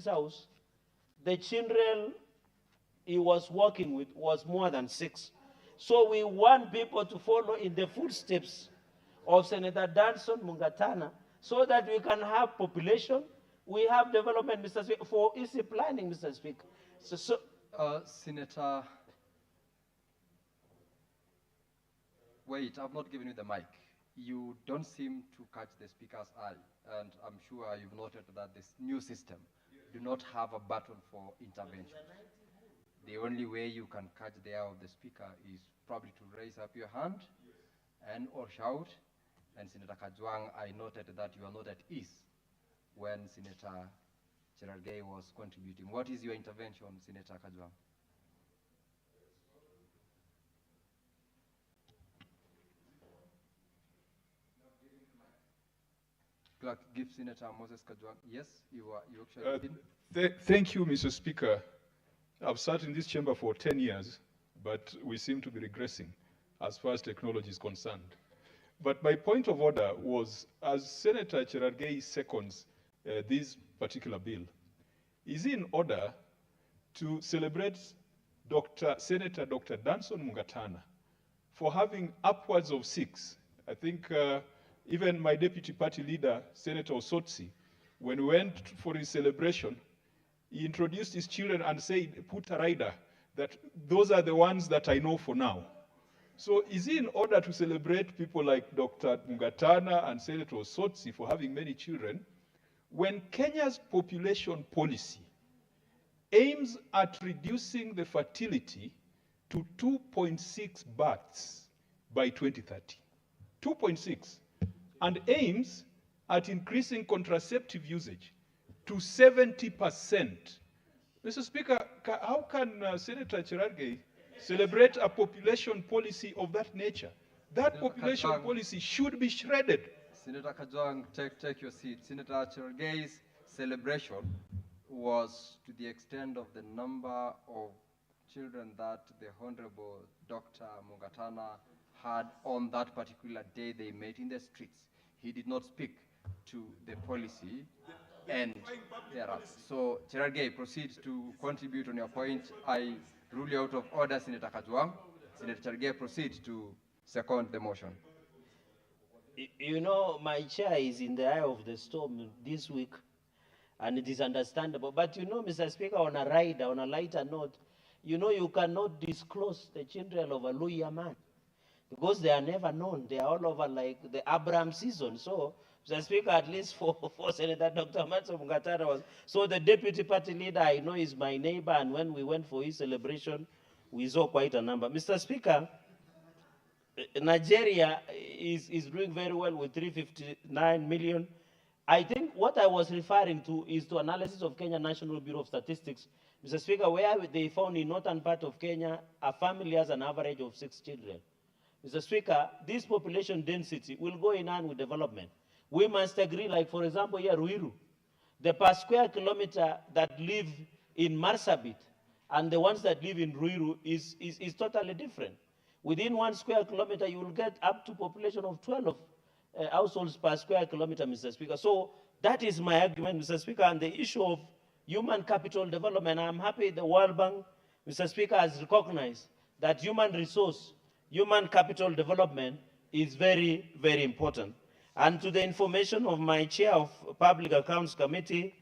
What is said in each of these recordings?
his house, the children he was working with was more than 6. So we want people to follow in the footsteps of Senator Danson Mungatana so that we can have population, we have development, Mr. Speaker, for easy planning, Mr. Speaker. Senator, wait, I've not given you the mic. You don't seem to catch the speaker's eye, and I'm sure you've noted that this new system do not have a button for intervention. The only way you can catch the eye of the speaker is probably to raise up your hand and or shout. And Senator Kajwang, I noted that you are not at ease when Senator Cherargei was contributing. What is your intervention, Senator Kajwang? Clerk, give Senator Moses Kajwang. Yes, you actually did. Thank you, Mr. Speaker. I've sat in this chamber for 10 years, but we seem to be regressing as far as technology is concerned. But my point of order was, as Senator Cherargei seconds this particular bill, is in order to celebrate Senator Dr. Danson Mungatana for having upwards of 6. I think even my deputy party leader, Senator Osotsi, when we went for his celebration, he introduced his children and said, put a rider, that those are the ones that I know for now. So is it in order to celebrate people like Dr. Mungatana and Senator Osotsi for having many children, when Kenya's population policy aims at reducing the fertility to 2.6 births by 2030, 2.6, and aims at increasing contraceptive usage to 70%. Mr. Speaker, how can Senator Cherargei celebrate a population policy of that nature? That Senator population Kajwang, policy should be shredded. Senator Kajwang, take your seat. Senator Cherargei's celebration was to the extent of the number of children that the Honorable Dr. Mungatana had on that particular day they met in the streets. He did not speak to the policy and thereafter. So, Cherargei, proceed to contribute on your point. I rule you out of order, Senator Kajwang. Senator Cherargei, proceed to second the motion. You know, my chair is in the eye of the storm this week, and it is understandable. But you know, Mr. Speaker, on a lighter note, you know, you cannot disclose the children of a Luya man because they are never known. They are all over like the Abraham season. So, Mr. Speaker, at least for Senator Dr. Matso Mungatana was, so the deputy party leader I know is my neighbor, and when we went for his celebration, we saw quite a number. Mr. Speaker, Nigeria is doing very well with 359 million. I think what I was referring to is to analysis of Kenya National Bureau of Statistics, Mr. Speaker, where they found in northern part of Kenya, a family has an average of 6 children. Mr. Speaker, this population density will go in hand with development. We must agree, like for example here, Ruiru, the per square kilometer that live in Marsabit and the ones that live in Ruiru is totally different. Within 1 square kilometer, you will get up to population of 12 households per square kilometer, Mr. Speaker. So that is my argument, Mr. Speaker, on the issue of human capital development. I'm happy the World Bank, Mr. Speaker, has recognized that human capital development is very, very important. And to the information of my chair of Public Accounts Committee,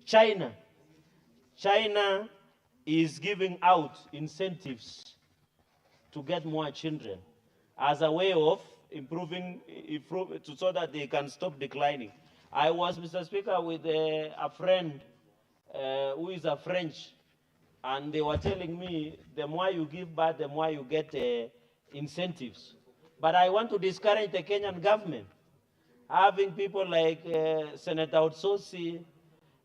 China is giving out incentives to get more children as a way of improving so that they can stop declining. I was, Mr. Speaker, with a friend who is a French, and they were telling me the more you give back, the more you get incentives. But I want to discourage the Kenyan government. Having people like Senator Otsosi,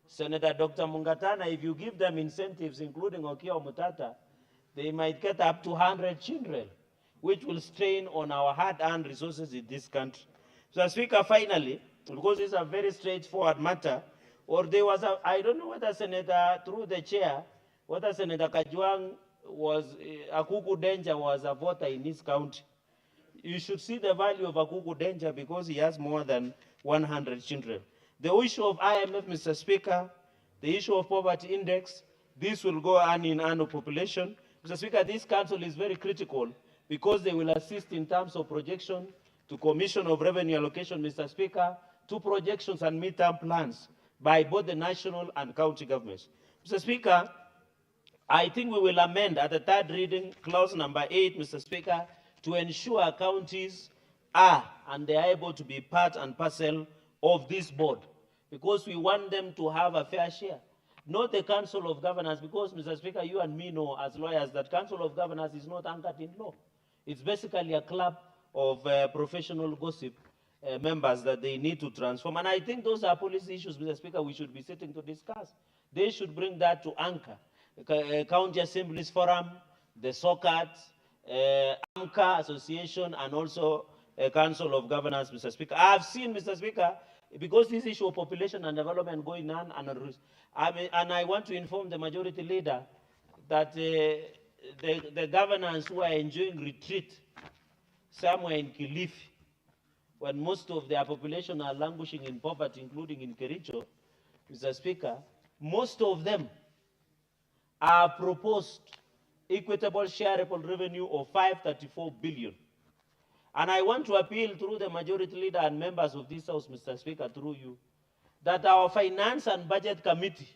Senator Dr. Mungatana, if you give them incentives, including Okia Mutata, they might get up to 100 children, which will strain on our hard-earned resources in this country. So, Speaker, finally, because it's a very straightforward matter, or there was a, I don't know whether Senator, through the chair, whether Senator Kajwang was, Akuku Danger was a voter in his county. You should see the value of Akuku Danger because he has more than 100 children. The issue of IMF, Mr. Speaker, the issue of poverty index, this will go hand in hand with population. Mr. Speaker, this council is very critical because they will assist in terms of projection to Commission of Revenue Allocation, Mr. Speaker, to projections and midterm plans by both the national and county governments. Mr. Speaker, I think we will amend at the third reading clause number 8, Mr. Speaker, to ensure counties are and they are able to be part and parcel of this board, because we want them to have a fair share. Not the Council of Governors, because, Mr. Speaker, you and me know as lawyers that Council of Governors is not anchored in law. It's basically a club of professional gossip members that they need to transform. And I think those are policy issues, Mr. Speaker, we should be sitting to discuss. They should bring that to anchor. County Assemblies Forum, the SOCAT, AMCA Association, and also Council of Governors, Mr. Speaker. I have seen, Mr. Speaker, because this issue of population and development going on, and I want to inform the majority leader that the governors who are enjoying retreat somewhere in Kilifi, when most of their population are languishing in poverty, including in Kericho, Mr. Speaker, most of them are proposed equitable shareable revenue of 534 billion. And I want to appeal through the majority leader and members of this House, Mr. Speaker, through you, that our Finance and Budget Committee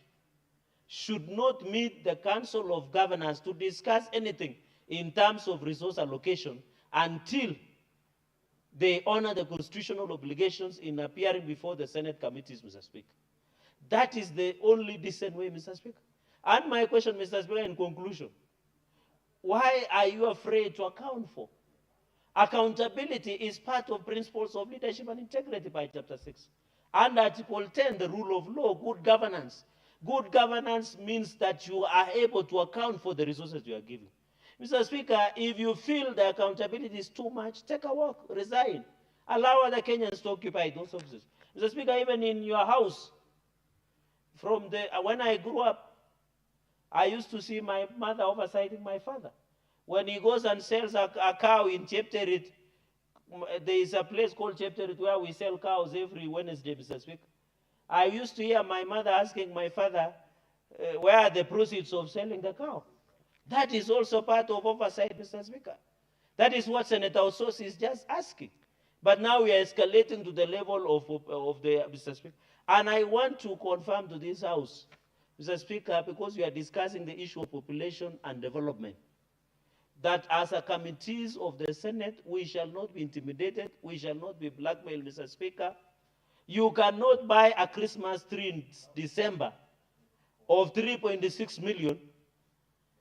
should not meet the Council of Governors to discuss anything in terms of resource allocation until they honor the constitutional obligations in appearing before the Senate committees, Mr. Speaker. That is the only decent way, Mr. Speaker. And my question, Mr. Speaker, in conclusion, why are you afraid to account for? Accountability is part of principles of leadership and integrity by Chapter 6. And Article 10, the rule of law, good governance. Good governance means that you are able to account for the resources you are giving. Mr. Speaker, if you feel the accountability is too much, take a walk, resign. Allow other Kenyans to occupy those offices. Mr. Speaker, even in your house, when I grew up, I used to see my mother oversighting my father. When he goes and sells a cow in Chepterit, there is a place called Chepterit where we sell cows every Wednesday, Mr. Speaker. I used to hear my mother asking my father, where are the proceeds of selling the cow? That is also part of oversight, Mr. Speaker. That is what Senator Osos is just asking. But now we are escalating to the level of the, Mr. Speaker. And I want to confirm to this House, Mr. Speaker, because we are discussing the issue of population and development, that as a committees of the Senate, we shall not be intimidated, we shall not be blackmailed, Mr. Speaker. You cannot buy a Christmas tree in December of 3.6 million,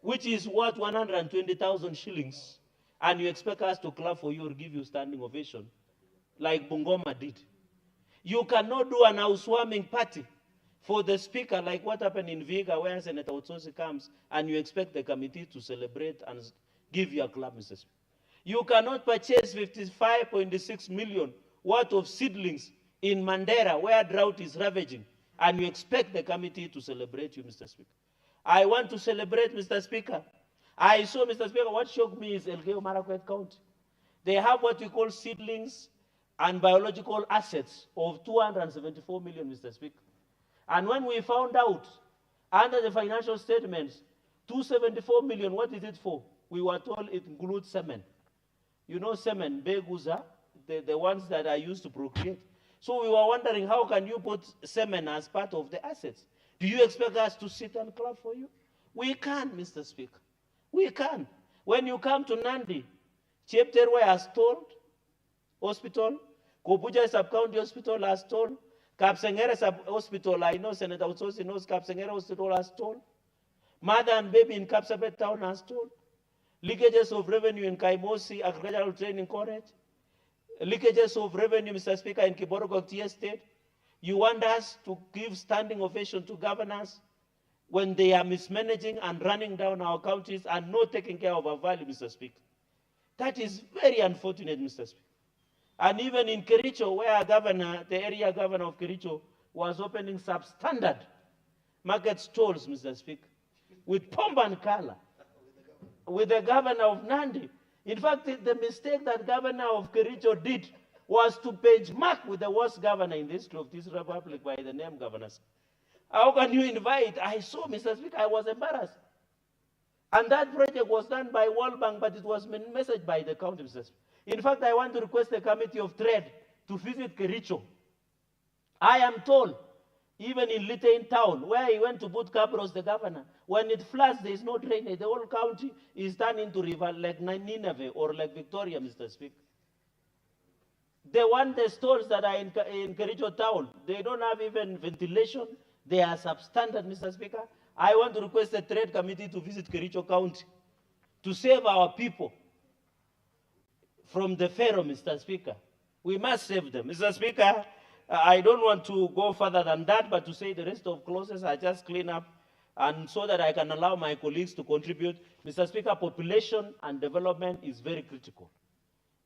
which is worth 120,000 shillings, and you expect us to clap for you or give you standing ovation, like Bungoma did. You cannot do an housewarming party for the speaker, like what happened in Viga, where Senator Otsosi comes, and you expect the committee to celebrate and give you a clap, Mr. Speaker. You cannot purchase 55.6 million worth of seedlings in Mandera, where drought is ravaging, and you expect the committee to celebrate you, Mr. Speaker. I want to celebrate, Mr. Speaker. I saw, Mr. Speaker, what shocked me is Elgeyo Marakwet County. They have what we call seedlings and biological assets of 274 million, Mr. Speaker. And when we found out, under the financial statements, 274 million, what is it for? We were told it includes semen. You know semen, beguza, the ones that are used to procreate. So we were wondering, how can you put semen as part of the assets? Do you expect us to sit and clap for you? We can, Mr. Speaker. We can. When you come to Nandi, Chepterwe has told hospital, Kobuja Sub-County Hospital has told, Kapsengere Hospital, I know Senator Utsosi knows Kapsengere Hospital has told, Mother and Baby in Kapsabet Town has told, leakages of revenue in Kaimosi Agricultural Training College, leakages of revenue, Mr. Speaker, in Kiborogo Tea Estate. You want us to give standing ovation to governors when they are mismanaging and running down our counties and not taking care of our value, Mr. Speaker. That is very unfortunate, Mr. Speaker. And even in Kericho, where the area governor of Kericho was opening substandard market stalls, Mr. Speaker, with pomp and color, with the governor of Nandi. In fact, the mistake that governor of Kericho did was to benchmark with the worst governor in the history of this republic by the name Governor. How can you invite? I saw, Mr. Speaker, I was embarrassed. And that project was done by World Bank, but it was messaged by the county, Mr. Speaker. In fact, I want to request the Committee of Trade to visit Kericho. I am told, even in Litein town, where he went to put Cabros, the governor, when it floods, there is no drainage. The whole county is turned into river like Nineveh or like Victoria, Mr. Speaker. The stores that are in Kericho town, they don't have even ventilation. They are substandard, Mr. Speaker. I want to request the Trade Committee to visit Kericho County to save our people from the Pharaoh, Mr. Speaker. We must save them. Mr. Speaker, I don't want to go further than that, but to say the rest of clauses are just clean up, and so that I can allow my colleagues to contribute. Mr. Speaker, population and development is very critical.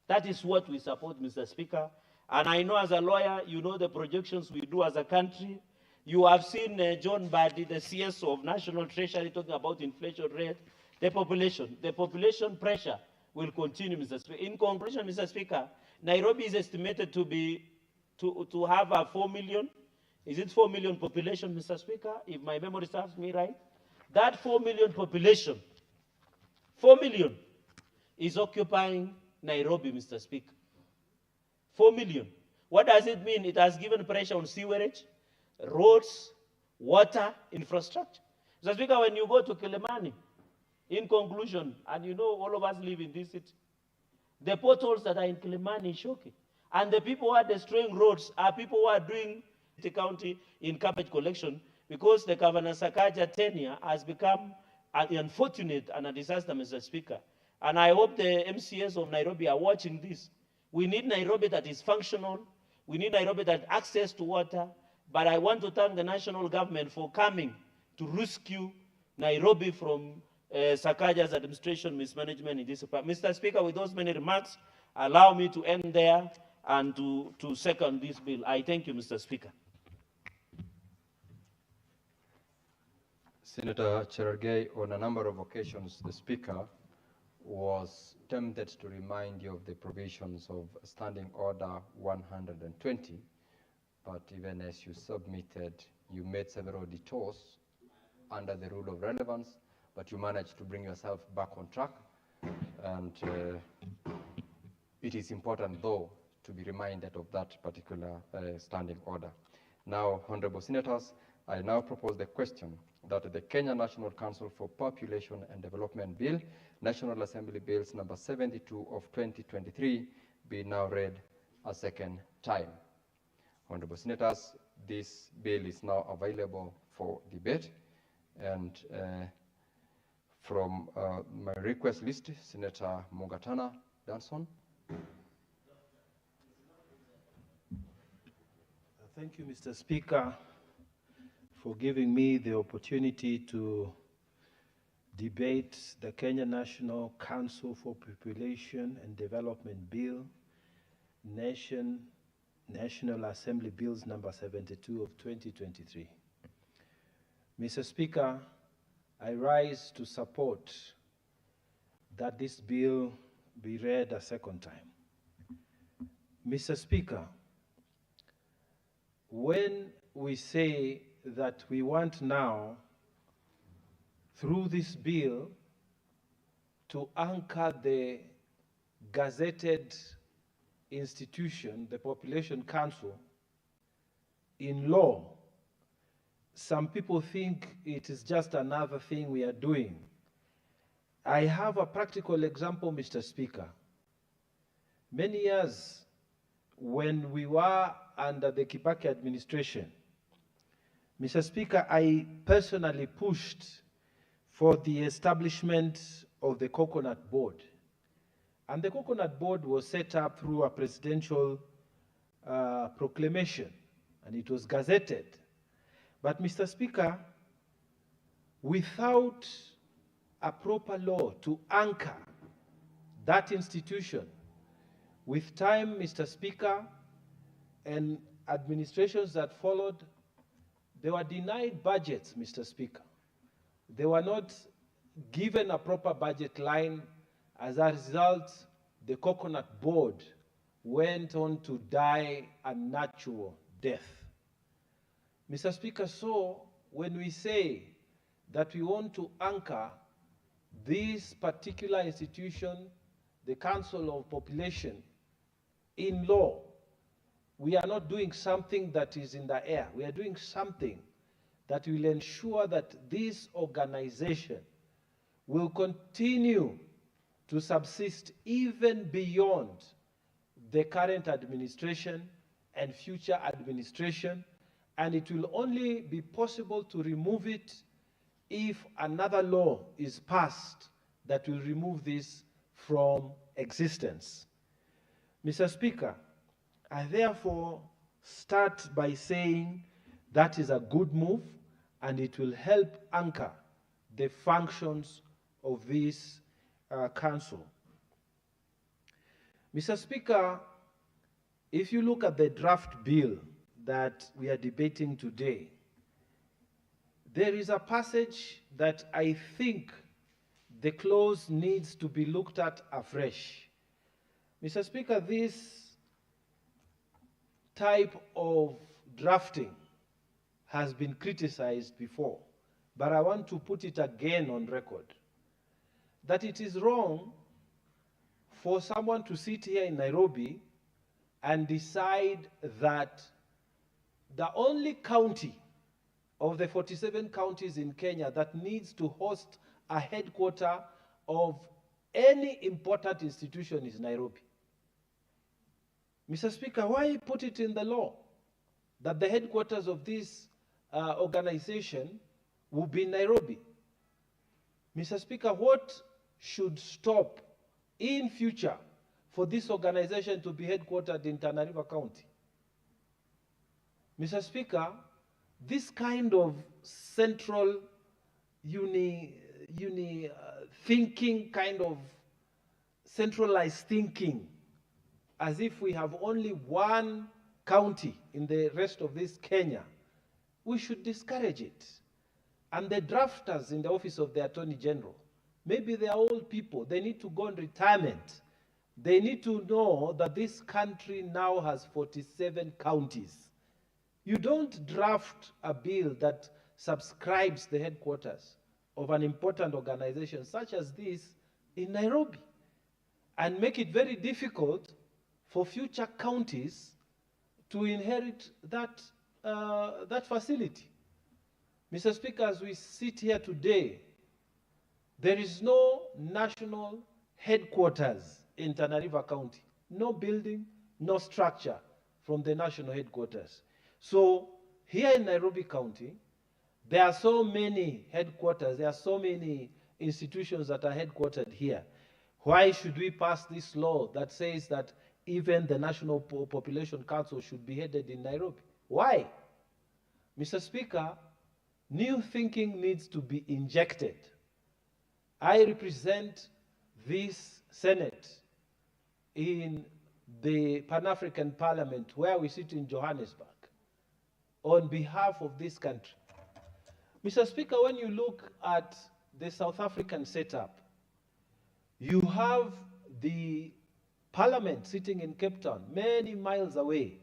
That is what we support, Mr. Speaker. And I know as a lawyer, you know the projections we do as a country. You have seen John Badi, the CS of National Treasury, talking about inflation rate. The population pressure will continue, Mr. Speaker. In conclusion, Mr. Speaker, Nairobi is estimated to have a 4 million. Is it 4 million population, Mr. Speaker, if my memory serves me right? That 4 million population, 4 million, is occupying Nairobi, Mr. Speaker. 4 million. What does it mean? It has given pressure on sewerage, roads, water, infrastructure. Mr. Speaker, when you go to Kilimani, in conclusion, and you know all of us live in this city, the potholes that are in Kilimani is shocking. And the people who are destroying roads are people who are doing the county in garbage collection, because the Governor Sakaja tenure has become unfortunate and a disaster, Mr. Speaker. And I hope the MCS of Nairobi are watching this. We need Nairobi that is functional. We need Nairobi that has access to water. But I want to thank the national government for coming to rescue Nairobi from Sakaja's administration mismanagement in this department. Mr. Speaker, with those many remarks, allow me to end there and to second this bill. I thank you, Mr. Speaker. Senator Cherargei, on a number of occasions, the Speaker was tempted to remind you of the provisions of Standing Order 120, but even as you submitted, you made several detours under the rule of relevance, but you managed to bring yourself back on track. And it is important, though, to be reminded of that particular standing order. Now, Honorable Senators, I now propose the question that the Kenya National Council for Population and Development Bill, National Assembly Bills number 72 of 2023, be now read a second time. Honorable Senators, this bill is now available for debate. And from my request list, Senator Mugatana Danson. Thank you, Mr. Speaker, for giving me the opportunity to debate the Kenya National Council for Population and Development Bill, National Assembly Bills number 72 of 2023. Mr. Speaker, I rise to support that this bill be read a second time. Mr. Speaker, when we say that we want now, through this bill, to anchor the gazetted institution, the Population Council, in law, some people think it is just another thing we are doing. I have a practical example, Mr. Speaker. Many years when we were under the Kibaki administration, Mr. Speaker, I personally pushed for the establishment of the Coconut Board. And the Coconut Board was set up through a presidential proclamation, and it was gazetted. But Mr. Speaker, without a proper law to anchor that institution, with time, Mr. Speaker, and administrations that followed, they were denied budgets, Mr. Speaker. They were not given a proper budget line. As a result, the Coconut Board went on to die a natural death. Mr. Speaker, so when we say that we want to anchor this particular institution, the Council of Population, in law, we are not doing something that is in the air. We are doing something that will ensure that this organization will continue to subsist even beyond the current administration and future administration, and it will only be possible to remove it if another law is passed that will remove this from existence. Mr. Speaker, I therefore start by saying that is a good move and it will help anchor the functions of this council. Mr. Speaker, if you look at the draft bill that we are debating today, there is a passage that I think the clause needs to be looked at afresh. Mr. Speaker, this type of drafting has been criticized before, but I want to put it again on record, that it is wrong for someone to sit here in Nairobi and decide that the only county of the 47 counties in Kenya that needs to host a headquarter of any important institution is Nairobi. Mr. Speaker, why put it in the law that the headquarters of this organization will be in Nairobi? Mr. Speaker, what should stop in future for this organization to be headquartered in Tana River County? Mr. Speaker, this kind of central thinking, kind of centralized thinking, as if we have only one county in the rest of this Kenya, we should discourage it. And the drafters in the office of the Attorney General, maybe they are old people, they need to go on retirement. They need to know that this country now has 47 counties. You don't draft a bill that subscribes the headquarters of an important organization such as this in Nairobi and make it very difficult for future counties to inherit that, that facility. Mr. Speaker, as we sit here today, there is no national headquarters in Tana River County. No building, no structure from the national headquarters. So here in Nairobi County, there are so many headquarters, there are so many institutions that are headquartered here. Why should we pass this law that says that even the National Population Council should be headed in Nairobi? Why? Mr. Speaker, new thinking needs to be injected. I represent this Senate in the Pan-African Parliament where we sit in Johannesburg on behalf of this country. Mr. Speaker, when you look at the South African setup, you have the Parliament sitting in Cape Town, many miles away.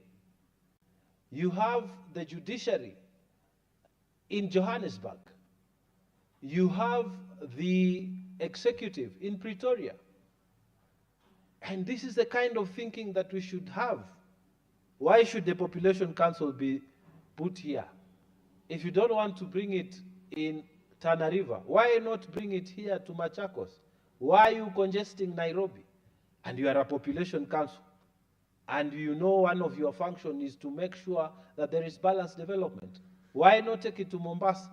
You have the judiciary in Johannesburg. You have the executive in Pretoria. And this is the kind of thinking that we should have. Why should the Population Council be put here? If you don't want to bring it in Tana River, why not bring it here to Machakos? Why are you congesting Nairobi? And you are a Population Council. And you know one of your functions is to make sure that there is balanced development. Why not take it to Mombasa?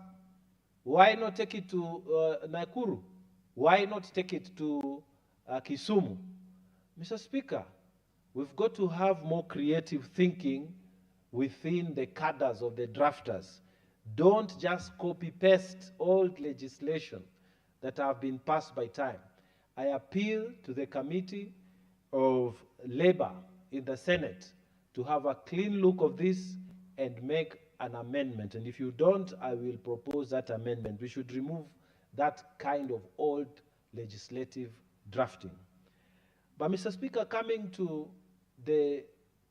Why not take it to Nakuru? Why not take it to Kisumu? Mr. Speaker, we've got to have more creative thinking within the cadres of the drafters. Don't just copy-paste old legislation that have been passed by time. I appeal to the Committee of Labor in the Senate to have a clean look of this and make an amendment. And if you don't, I will propose that amendment. We should remove that kind of old legislative drafting. But Mr. Speaker, coming to the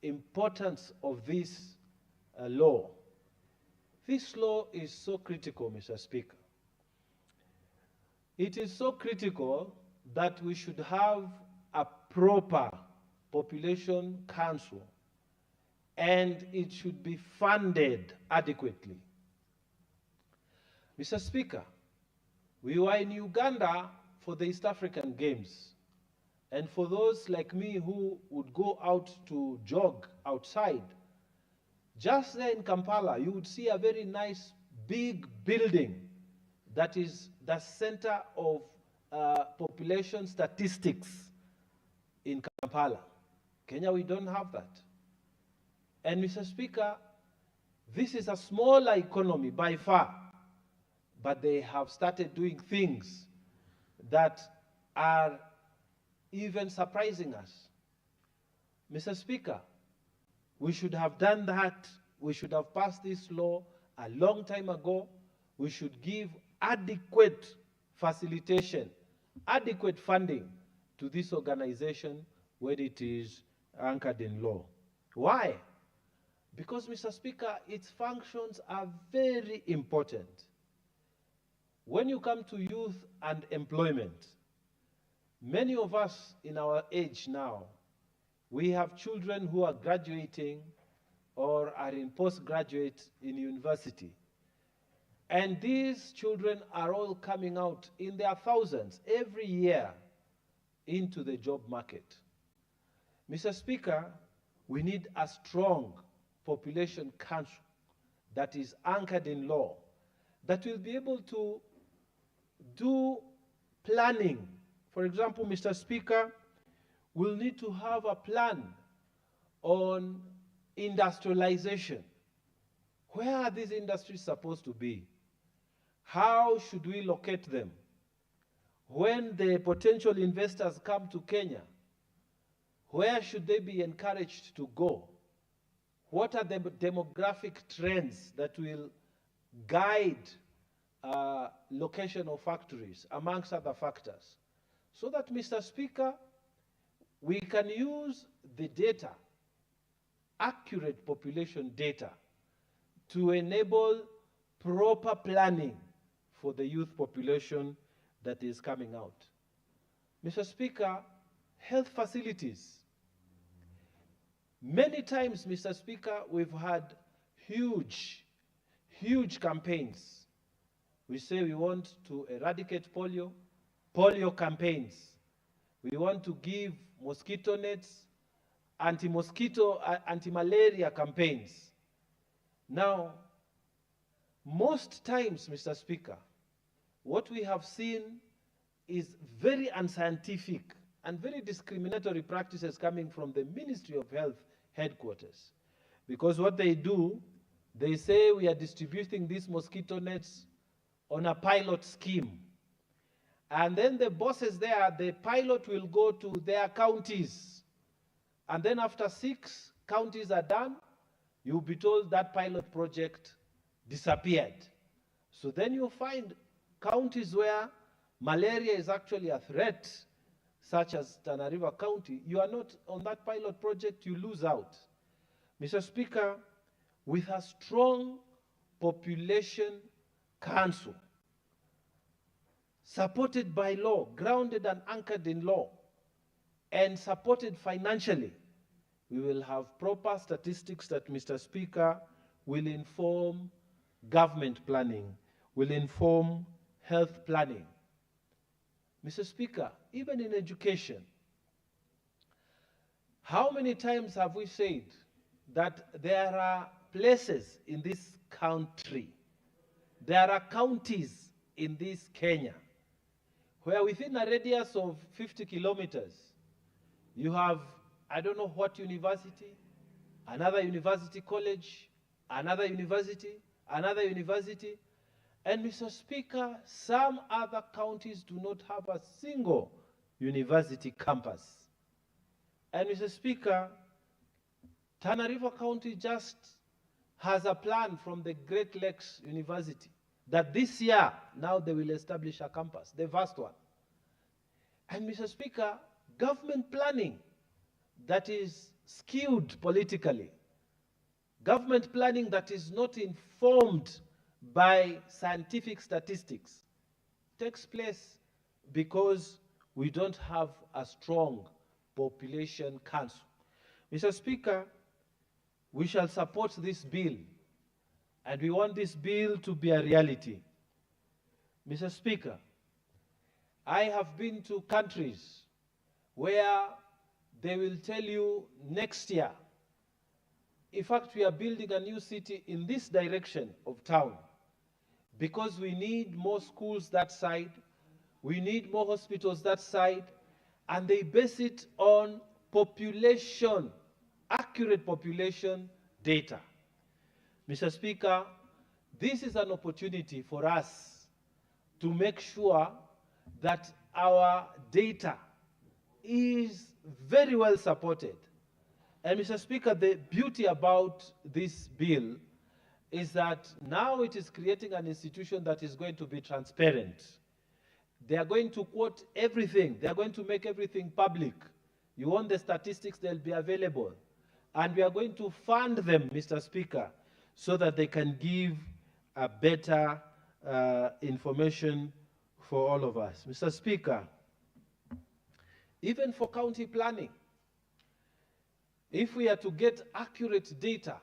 importance of this law, This law is so critical, Mr. Speaker. It is so critical that we should have a proper population council, and it should be funded adequately. Mr. Speaker, we were in Uganda for the East African Games. And for those like me who would go out to jog outside, just there in Kampala, you would see a very nice big building that is the center of population statistics in Kampala. Kenya, we don't have that. And Mr. Speaker, this is a smaller economy by far, but they have started doing things that are even surprising us. Mr. Speaker, we should have done that. We should have passed this law a long time ago. We should give adequate facilitation, adequate funding to this organization when it is anchored in law. Why? Because, Mr. Speaker, its functions are very important. When you come to youth and employment, many of us in our age now, we have children who are graduating or are in postgraduate in university. And these children are all coming out in their thousands every year into the job market. Mr. Speaker, we need a strong population council that is anchored in law, that will be able to do planning. For example, Mr. Speaker, we'll need to have a plan on industrialization. Where are these industries supposed to be? How should we locate them? When the potential investors come to Kenya, where should they be encouraged to go? What are the demographic trends that will guide location of factories, amongst other factors? So that, Mr. Speaker, we can use the data, accurate population data, to enable proper planning for the youth population that is coming out. Mr. Speaker, health facilities. Many times, Mr. Speaker, we've had huge campaigns. We say we want to eradicate polio campaigns. We want to give mosquito nets, anti-mosquito, anti-malaria campaigns. Now, most times, Mr. Speaker, what we have seen is very unscientific and very discriminatory practices coming from the Ministry of Health headquarters. Because what they do, they say we are distributing these mosquito nets on a pilot scheme. And then the bosses there, the pilot will go to their counties. And then after 6 counties are done, you'll be told that pilot project disappeared. So then you'll find counties where malaria is actually a threat, such as Tana River County. You are not on that pilot project, you lose out. Mr. Speaker, with a strong population council, supported by law, grounded and anchored in law, and supported financially, we will have proper statistics that, Mr. Speaker, will inform government planning, will inform health planning. Mr. Speaker, even in education, how many times have we said that there are places in this country, there are counties in this Kenya, where within a radius of 50 kilometers, you have, I don't know what university, another university college, another university, another university. And Mr. Speaker, some other counties do not have a single university campus. And Mr. Speaker, Tana River County just has a plan from the Great Lakes University that this year, now they will establish a campus, the vast one. And Mr. Speaker, government planning that is skewed politically Government planning that is not informed by scientific statistics takes place because we don't have a strong population council. Mr. Speaker, we shall support this bill, and we want this bill to be a reality. Mr. Speaker, I have been to countries where they will tell you next year, in fact, we are building a new city in this direction of town because we need more schools that side, we need more hospitals that side, and they base it on population, accurate population data. Mr. Speaker, this is an opportunity for us to make sure that our data is very well supported. And Mr. Speaker, the beauty about this bill is that now it is creating an institution that is going to be transparent. They are going to quote everything. They are going to make everything public. You want the statistics, they'll be available. And we are going to fund them, Mr. Speaker, so that they can give a better information for all of us. Mr. Speaker, even for county planning, if we are to get accurate data,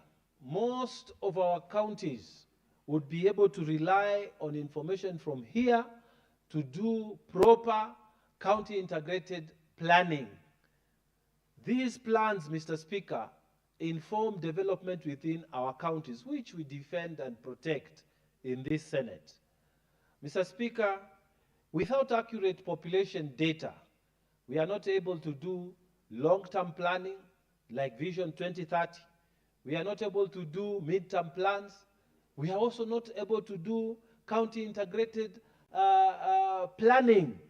most of our counties would be able to rely on information from here to do proper county integrated planning. These plans, Mr. Speaker, inform development within our counties, which we defend and protect in this Senate. Mr. Speaker, without accurate population data, we are not able to do long-term planning like Vision 2030. We are not able to do mid-term plans. We are also not able to do county integrated planning.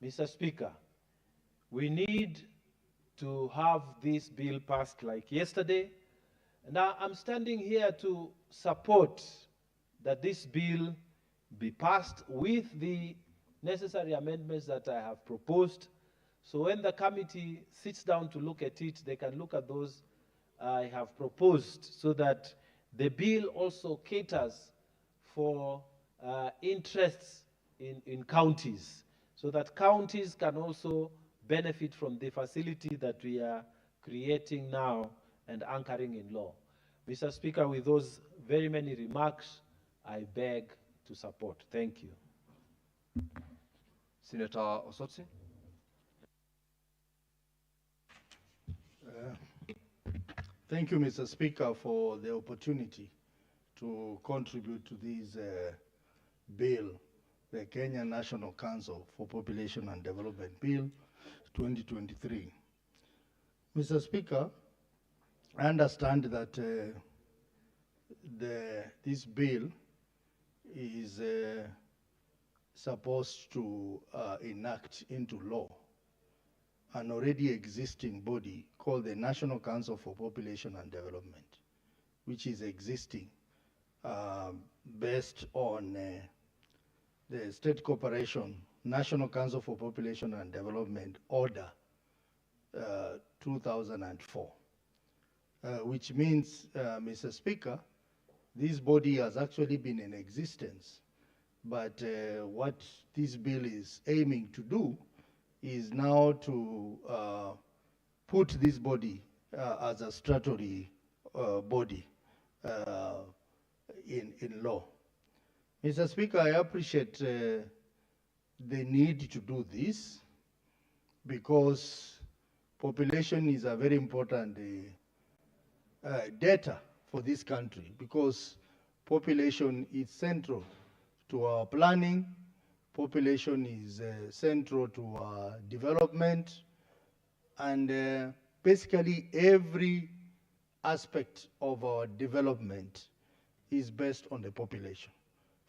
Mr. Speaker, we need to have this bill passed like yesterday. Now I'm standing here to support that this bill be passed with the necessary amendments that I have proposed. So when the committee sits down to look at it, they can look at those I have proposed so that the bill also caters for interests in counties, so that counties can also benefit from the facility that we are creating now and anchoring in law. Mr. Speaker, with those very many remarks, I beg to support. Thank you. Senator Osotsi. Thank you, Mr. Speaker, for the opportunity to contribute to this bill, the Kenya National Council for Population and Development Bill 2023. Mr. Speaker, I understand that this bill is supposed to enact into law an already existing body called the National Council for Population and Development, which is existing based on the State Corporation National Council for Population and Development Order 2004, which means, Mr. Speaker, this body has actually been in existence, but what this bill is aiming to do is now to put this body as a statutory body in law. Mr. Speaker, I appreciate the need to do this because population is a very important data for this country, because population is central to our planning. Population is central to our development, and basically every aspect of our development is based on the population.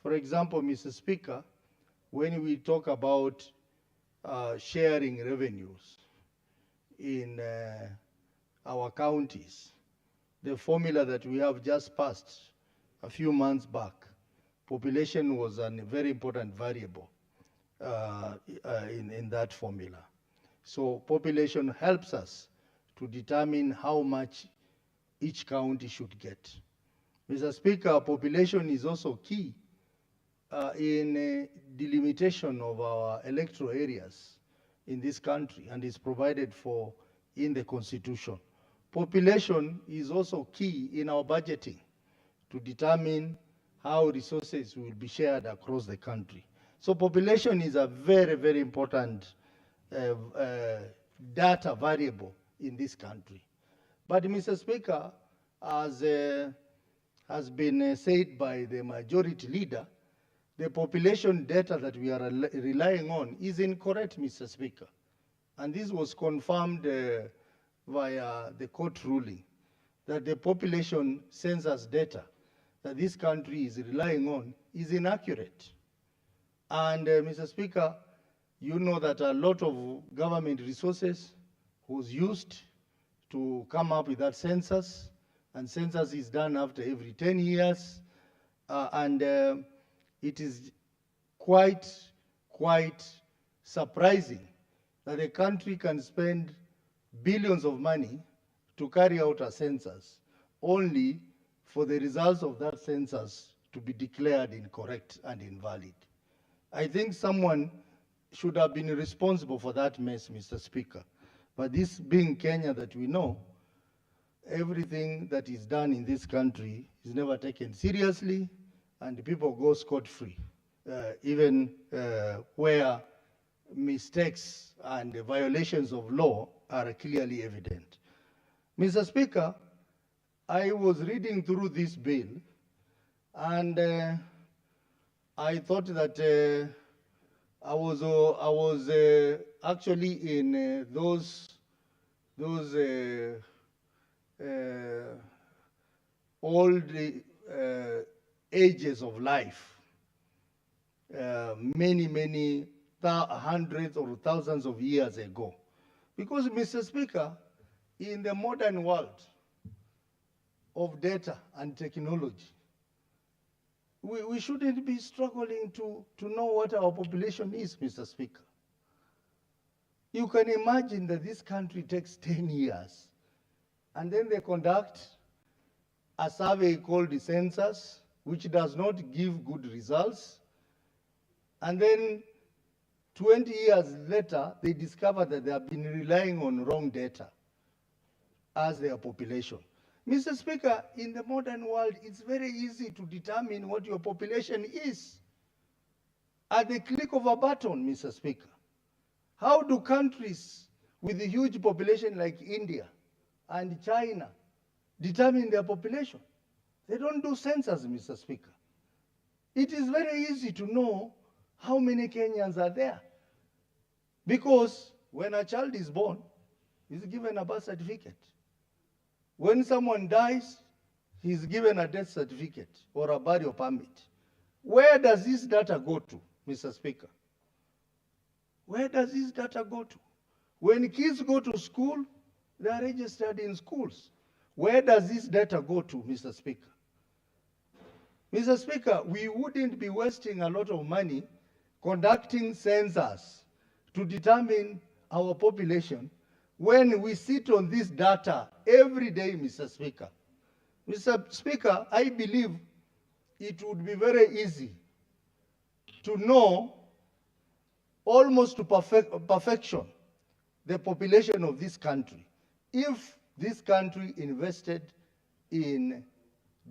For example, Mr. Speaker, when we talk about sharing revenues in our counties, the formula that we have just passed a few months back, population was a very important variable in that formula. So population helps us to determine how much each county should get. Mr. Speaker, population is also key in delimitation of our electoral areas in this country and is provided for in the Constitution. Population is also key in our budgeting to determine how resources will be shared across the country. So population is a very, very important data variable in this country. But Mr. Speaker, as has been said by the majority leader, the population data that we are relying on is incorrect, Mr. Speaker. And this was confirmed via the court ruling, that the population census data that this country is relying on is inaccurate. And Mr. Speaker, you know that a lot of government resources was used to come up with that census, and census is done after every 10 years, and it is quite surprising that a country can spend billions of money to carry out a census only for the results of that census to be declared incorrect and invalid. I think someone should have been responsible for that mess, Mr. Speaker. But this being Kenya that we know, everything that is done in this country is never taken seriously, and people go scot-free, even where mistakes and violations of law are clearly evident. Mr. Speaker, I was reading through this bill, and I thought that I was actually in those old ages of life, many hundreds or thousands of years ago. Because, Mr. Speaker, in the modern world of data and technology, we shouldn't be struggling to know what our population is, Mr. Speaker. You can imagine that this country takes 10 years, and then they conduct a survey called the census, which does not give good results, and then 20 years later, they discover that they have been relying on wrong data as their population. Mr. Speaker, in the modern world, it's very easy to determine what your population is at the click of a button, Mr. Speaker. How do countries with a huge population like India and China determine their population? They don't do census, Mr. Speaker. It is very easy to know how many Kenyans are there, because when a child is born, he's given a birth certificate. When someone dies, he's given a death certificate or a burial permit. Where does this data go to, Mr. Speaker? Where does this data go to? When kids go to school, they are registered in schools. Where does this data go to, Mr. Speaker? Mr. Speaker, we wouldn't be wasting a lot of money conducting census to determine our population when we sit on this data every day, Mr. Speaker. Mr. Speaker, I believe it would be very easy to know almost to perfection the population of this country if this country invested in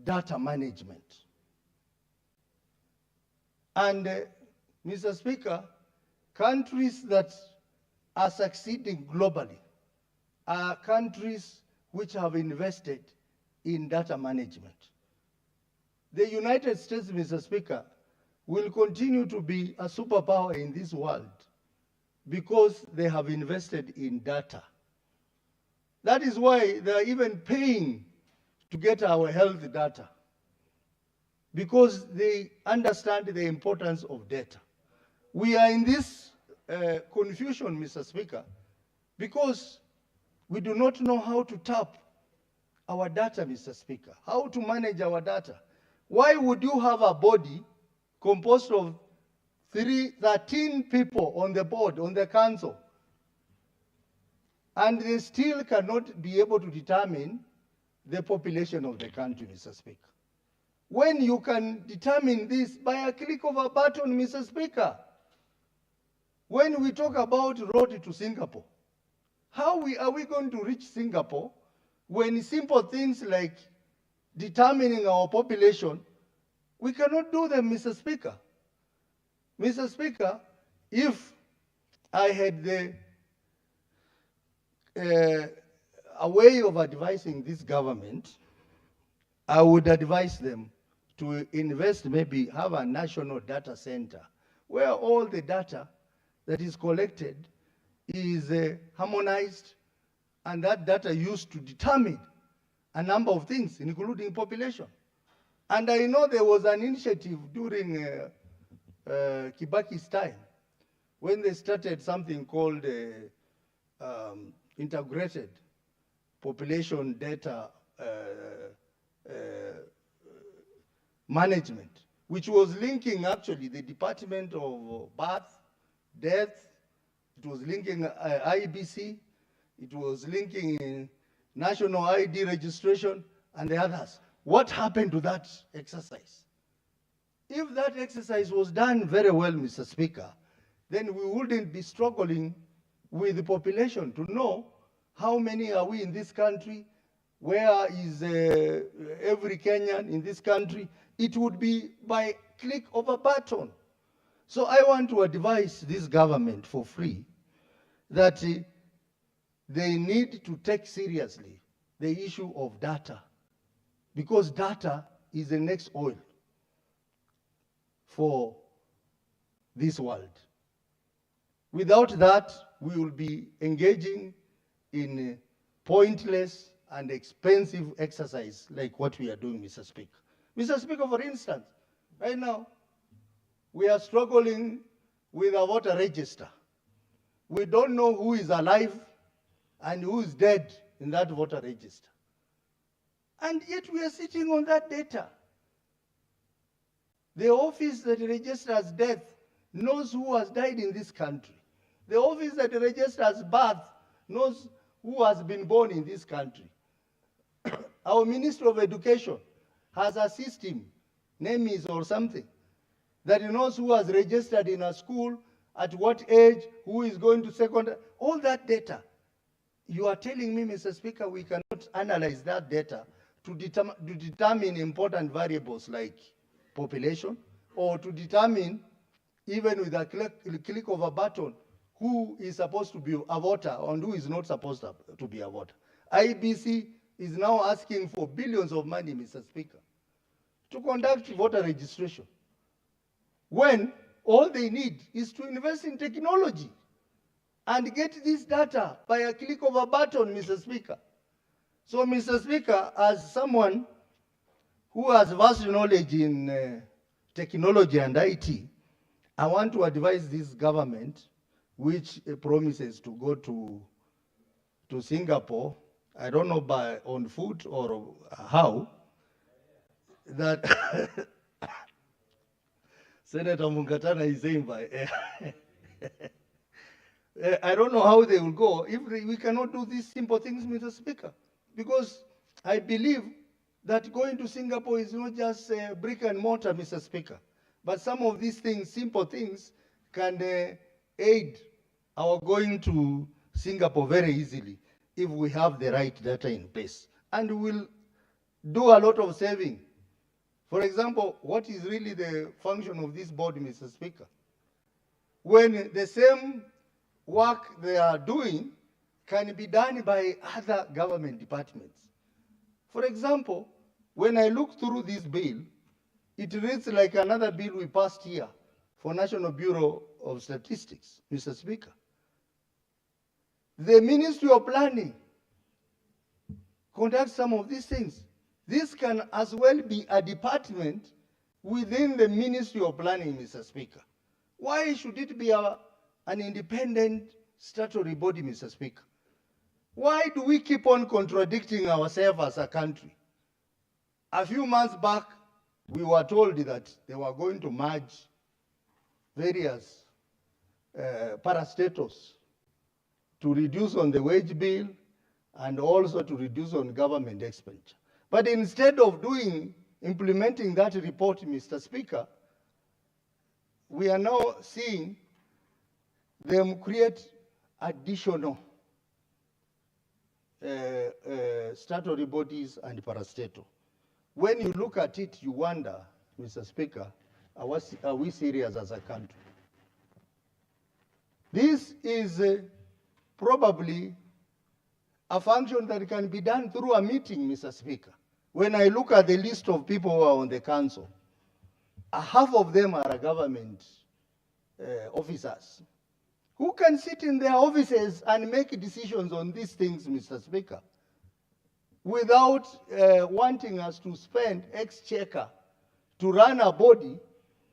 data management. And Mr. Speaker, countries that are succeeding globally are countries which have invested in data management. The United States, Mr. Speaker, will continue to be a superpower in this world because they have invested in data. That is why they are even paying to get our health data, because they understand the importance of data. We are in this confusion, Mr. Speaker, because we do not know how to tap our data, Mr. Speaker, how to manage our data. Why would you have a body composed of 13 people on the board, on the council, and they still cannot be able to determine the population of the country, Mr. Speaker. When you can determine this by a click of a button, Mr. Speaker. When we talk about road to Singapore, how are we going to reach Singapore when simple things like determining our population, we cannot do them, Mr. Speaker. Mr. Speaker, if I had a way of advising this government, I would advise them to invest, maybe have a national data center where all the data that is collected is harmonized, and that data used to determine a number of things, including population. And I know there was an initiative during Kibaki's time when they started something called integrated population data management, which was linking actually the Department of Birth, Death, it was linking IBC, it was linking national ID registration, and the others. What happened to that exercise? If that exercise was done very well, Mr. Speaker, then we wouldn't be struggling with the population to know how many are we in this country, where is every Kenyan in this country. It would be by click of a button. So I want to advise this government for free that they need to take seriously the issue of data, because data is the next oil for this world. Without that, we will be engaging in pointless and expensive exercise like what we are doing, Mr. Speaker. Mr. Speaker, for instance, right now, we are struggling with a voter register. We don't know who is alive and who is dead in that voter register. And yet we are sitting on that data. The office that registers death knows who has died in this country. The office that registers birth knows who has been born in this country. Our Ministry of Education has a system, NEMIS or something, that knows who has registered in a school, at what age, who is going to secondary, all that data. You are telling me, Mr. Speaker, we cannot analyze that data to determine important variables like population, or to determine, even with a click of a button, who is supposed to be a voter and who is not supposed to be a voter. IBC is now asking for billions of money, Mr. Speaker, to conduct voter registration, when all they need is to invest in technology and get this data by a click of a button, Mr. Speaker. So, Mr. Speaker, as someone who has vast knowledge in technology and IT, I want to advise this government, which promises to go to Singapore, I don't know on foot or how, that Senator Munkatana is saying by air. I don't know how they will go if we cannot do these simple things, Mr. Speaker, because I believe that going to Singapore is not just brick and mortar, Mr. Speaker, but some of these things, simple things, can aid our going to Singapore very easily if we have the right data in place. And we'll do a lot of saving. For example, what is really the function of this board, Mr. Speaker? When the same work they are doing can be done by other government departments. For example, when I look through this bill, it reads like another bill we passed here for National Bureau of Statistics, Mr. Speaker. The Ministry of Planning conducts some of these things. This can as well be a department within the Ministry of Planning, Mr. Speaker. Why should it be an independent statutory body, Mr. Speaker? Why do we keep on contradicting ourselves as a country? A few months back, we were told that they were going to merge various parastatals to reduce on the wage bill and also to reduce on government expenditure. But instead of implementing that report, Mr. Speaker, we are now seeing them create additional statutory bodies and parastatal. When you look at it, you wonder, Mr. Speaker, are we serious as a country? This is probably a function that can be done through a meeting, Mr. Speaker. When I look at the list of people who are on the council, half of them are government officers who can sit in their offices and make decisions on these things, Mr. Speaker, without wanting us to spend exchequer to run a body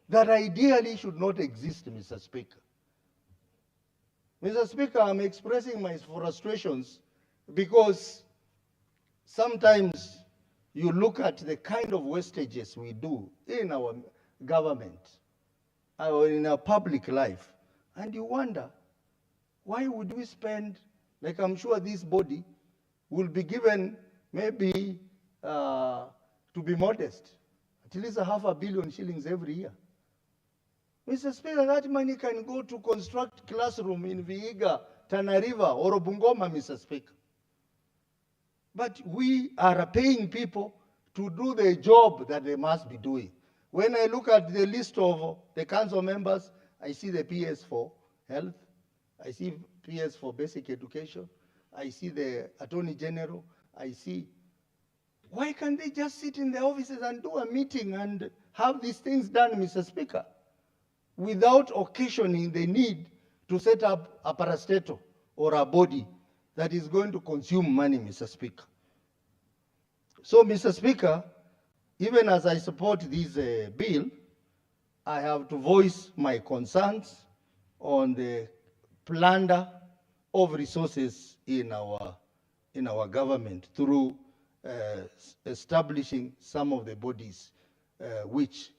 that ideally should not exist, Mr. Speaker. Mr. Speaker, I'm expressing my frustrations because sometimes you look at the kind of wastages we do in our government or in our public life, and you wonder, why would we spend, like I'm sure this body will be given maybe, to be modest, at least 500 million shillings every year. Mr. Speaker, that money can go to construct classroom in Vihiga, Tana River, or Bungoma, Mr. Speaker. But we are paying people to do the job that they must be doing. When I look at the list of the council members, I see the PS for health, I see PS for basic education, I see the Attorney General, I see. Why can't they just sit in their offices and do a meeting and have these things done, Mr. Speaker, without occasioning the need to set up a parastatal or a body that is going to consume money, Mr. Speaker? So, Mr. Speaker, even as I support this bill, I have to voice my concerns on the plunder of resources in our government through establishing some of the bodies which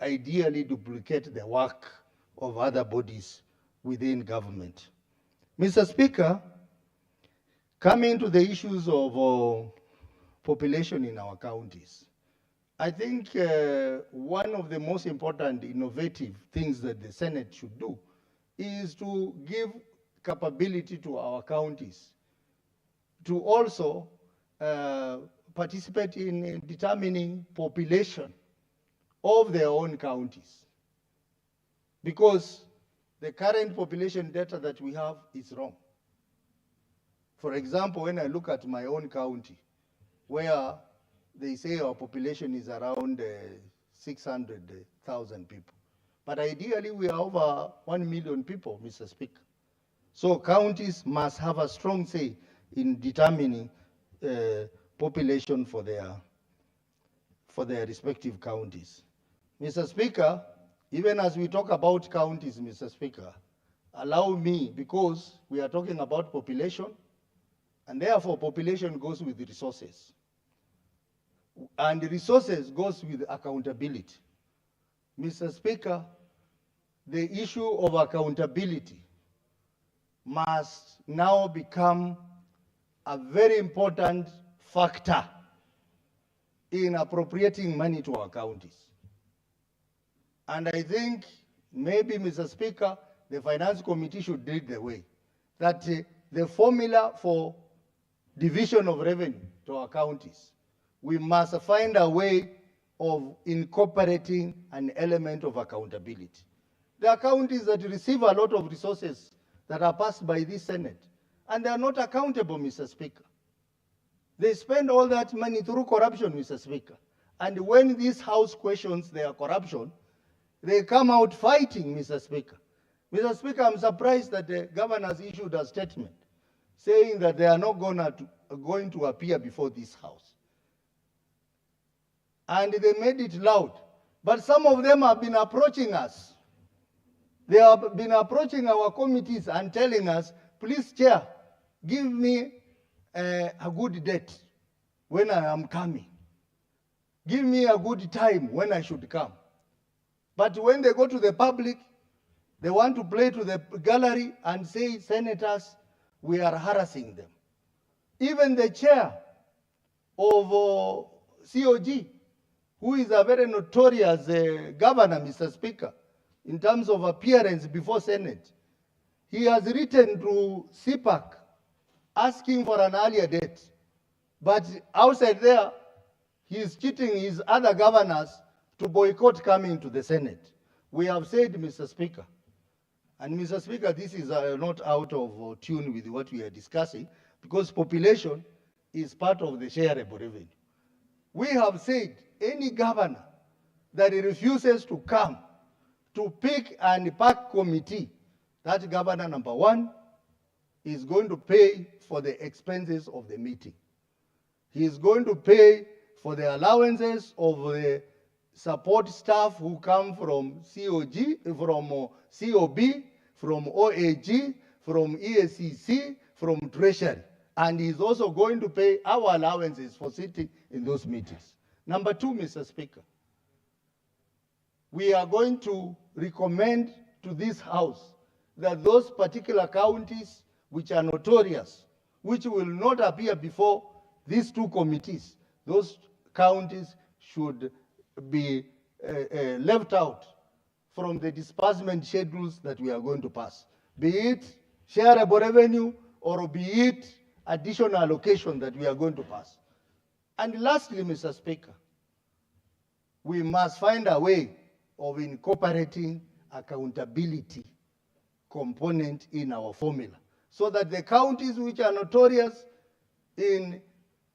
ideally duplicate the work of other bodies within government. Mr. Speaker, coming to the issues of population in our counties, I think one of the most important innovative things that the Senate should do is to give capability to our counties to also participate in determining population of their own counties. Because the current population data that we have is wrong. For example, when I look at my own county, where they say our population is around 600,000 people. But ideally, we are over 1 million people, Mr. Speaker. So counties must have a strong say in determining population for their respective counties. Mr. Speaker, even as we talk about counties, Mr. Speaker, allow me, because we are talking about population, and therefore population goes with the resources. And the resources goes with accountability. Mr. Speaker, the issue of accountability must now become a very important factor in appropriating money to our counties. And I think maybe, Mr. Speaker, the Finance Committee should lead the way, that the formula for division of revenue to our counties, we must find a way of incorporating an element of accountability. There are counties that receive a lot of resources that are passed by this Senate, and they are not accountable, Mr. Speaker. They spend all that money through corruption, Mr. Speaker. And when this House questions their corruption, they come out fighting, Mr. Speaker. Mr. Speaker, I'm surprised that the governor has issued a statement saying that they are not going to appear before this House. And they made it loud. But some of them have been approaching us. They have been approaching our committees and telling us, please, Chair, give me a good date when I am coming. Give me a good time when I should come. But when they go to the public, they want to play to the gallery and say, senators, we are harassing them. even the chair of COG, who is a very notorious governor, Mr. Speaker, in terms of appearance before Senate, he has written to CPAC asking for an earlier date. But outside there, he is cheating his other governors to boycott coming to the Senate. We have said, Mr. Speaker, and Mr. Speaker, this is not out of tune with what we are discussing, because population is part of the shareable revenue. We have said any governor that refuses to come to pick and pack committee, that governor number one is going to pay for the expenses of the meeting. He is going to pay for the allowances of the support staff who come from COG, from COB, from OAG, from EACC, from Treasury. And he's also going to pay our allowances for sitting in those meetings. Number two, Mr. Speaker, we are going to recommend to this House that those particular counties which are notorious, which will not appear before these two committees, those counties should be left out from the disbursement schedules that we are going to pass, be it shareable revenue or be it additional allocation that we are going to pass. And lastly, Mr. Speaker, we must find a way of incorporating accountability component in our formula, so that the counties which are notorious in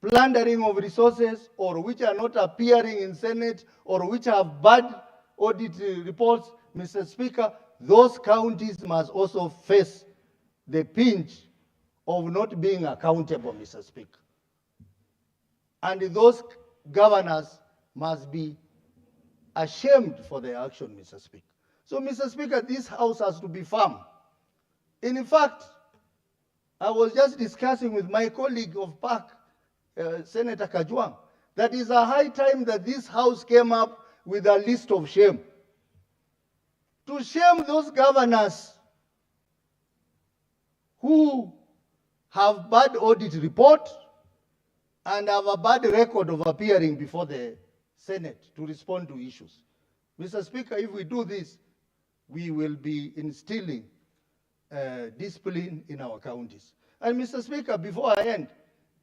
plundering of resources, or which are not appearing in Senate, or which have bad audit reports, Mr. Speaker, those counties must also face the pinch of not being accountable, Mr. Speaker. And those governors must be ashamed for their action, Mr. Speaker. So, Mr. Speaker, this House has to be firm. In fact, I was just discussing with my colleague of PAC, Senator Kajwang, that is a high time that this House came up with a list of shame. To shame those governors who have bad audit report and have a bad record of appearing before the Senate to respond to issues. Mr. Speaker, if we do this, we will be instilling discipline in our counties. And Mr. Speaker, before I end,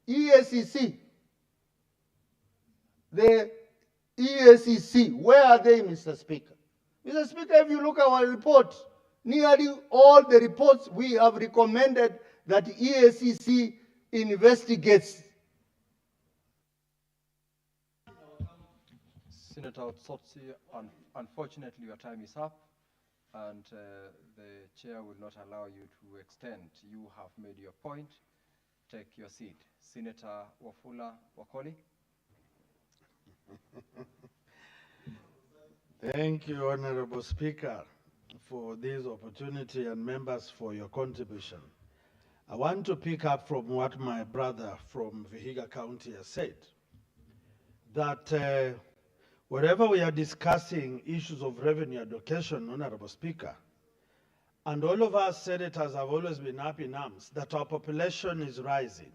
EACC, the EACC, where are they, Mr. Speaker? Mr. Speaker, if you look at our report, nearly all the reports we have recommended that EACC investigates. Senator Otsotsi, unfortunately your time is up, and the chair will not allow you to extend. You have made your point. Take your seat. Senator Wafula Wakoli. Thank you, Honorable Speaker, for this opportunity, and members for your contribution. I want to pick up from what my brother from Vihiga County has said, that wherever we are discussing issues of revenue allocation, Honorable Speaker, and all of us senators have always been up in arms that our population is rising,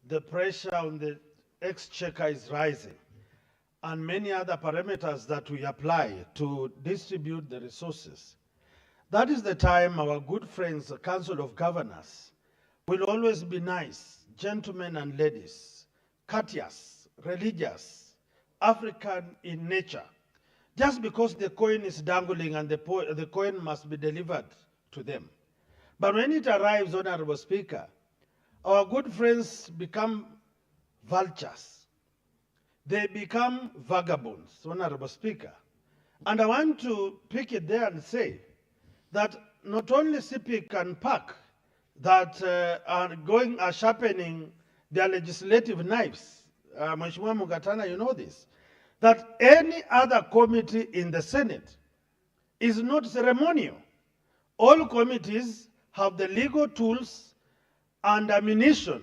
the pressure on the exchequer is rising, and many other parameters that we apply to distribute the resources. That is the time our good friends, the Council of Governors, will always be nice, gentlemen and ladies, courteous, religious, African in nature, just because the coin is dangling and the coin must be delivered to them. But when it arrives, Honorable Speaker, our good friends become vultures. They become vagabonds, Honorable Speaker. And I want to pick it there and say that not only CPIC and PAC that are sharpening their legislative knives, Mheshimiwa Mugatana, you know this, that any other committee in the Senate is not ceremonial. All committees have the legal tools and ammunition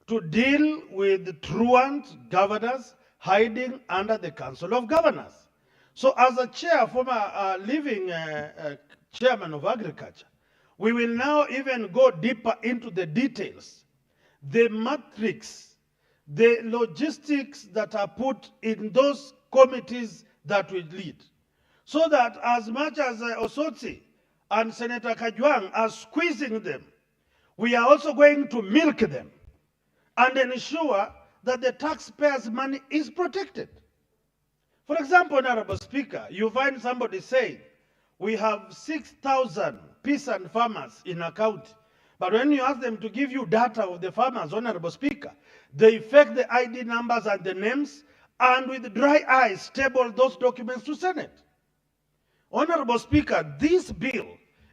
to deal with truant governors hiding under the Council of Governors. So as a chair, former living chairman of agriculture, we will now even go deeper into the details the matrix, the logistics that are put in those committees that we lead. So that as much as Osotsi and Senator Kajwang are squeezing them, we are also going to milk them and ensure that the taxpayers' money is protected. For example, Honorable Speaker, you find somebody saying, we have 6,000 peasant farmers in a county. But when you ask them to give you data of the farmers, Honorable Speaker, they fake the ID numbers and the names, and with dry eyes table those documents to Senate. Honorable Speaker, this bill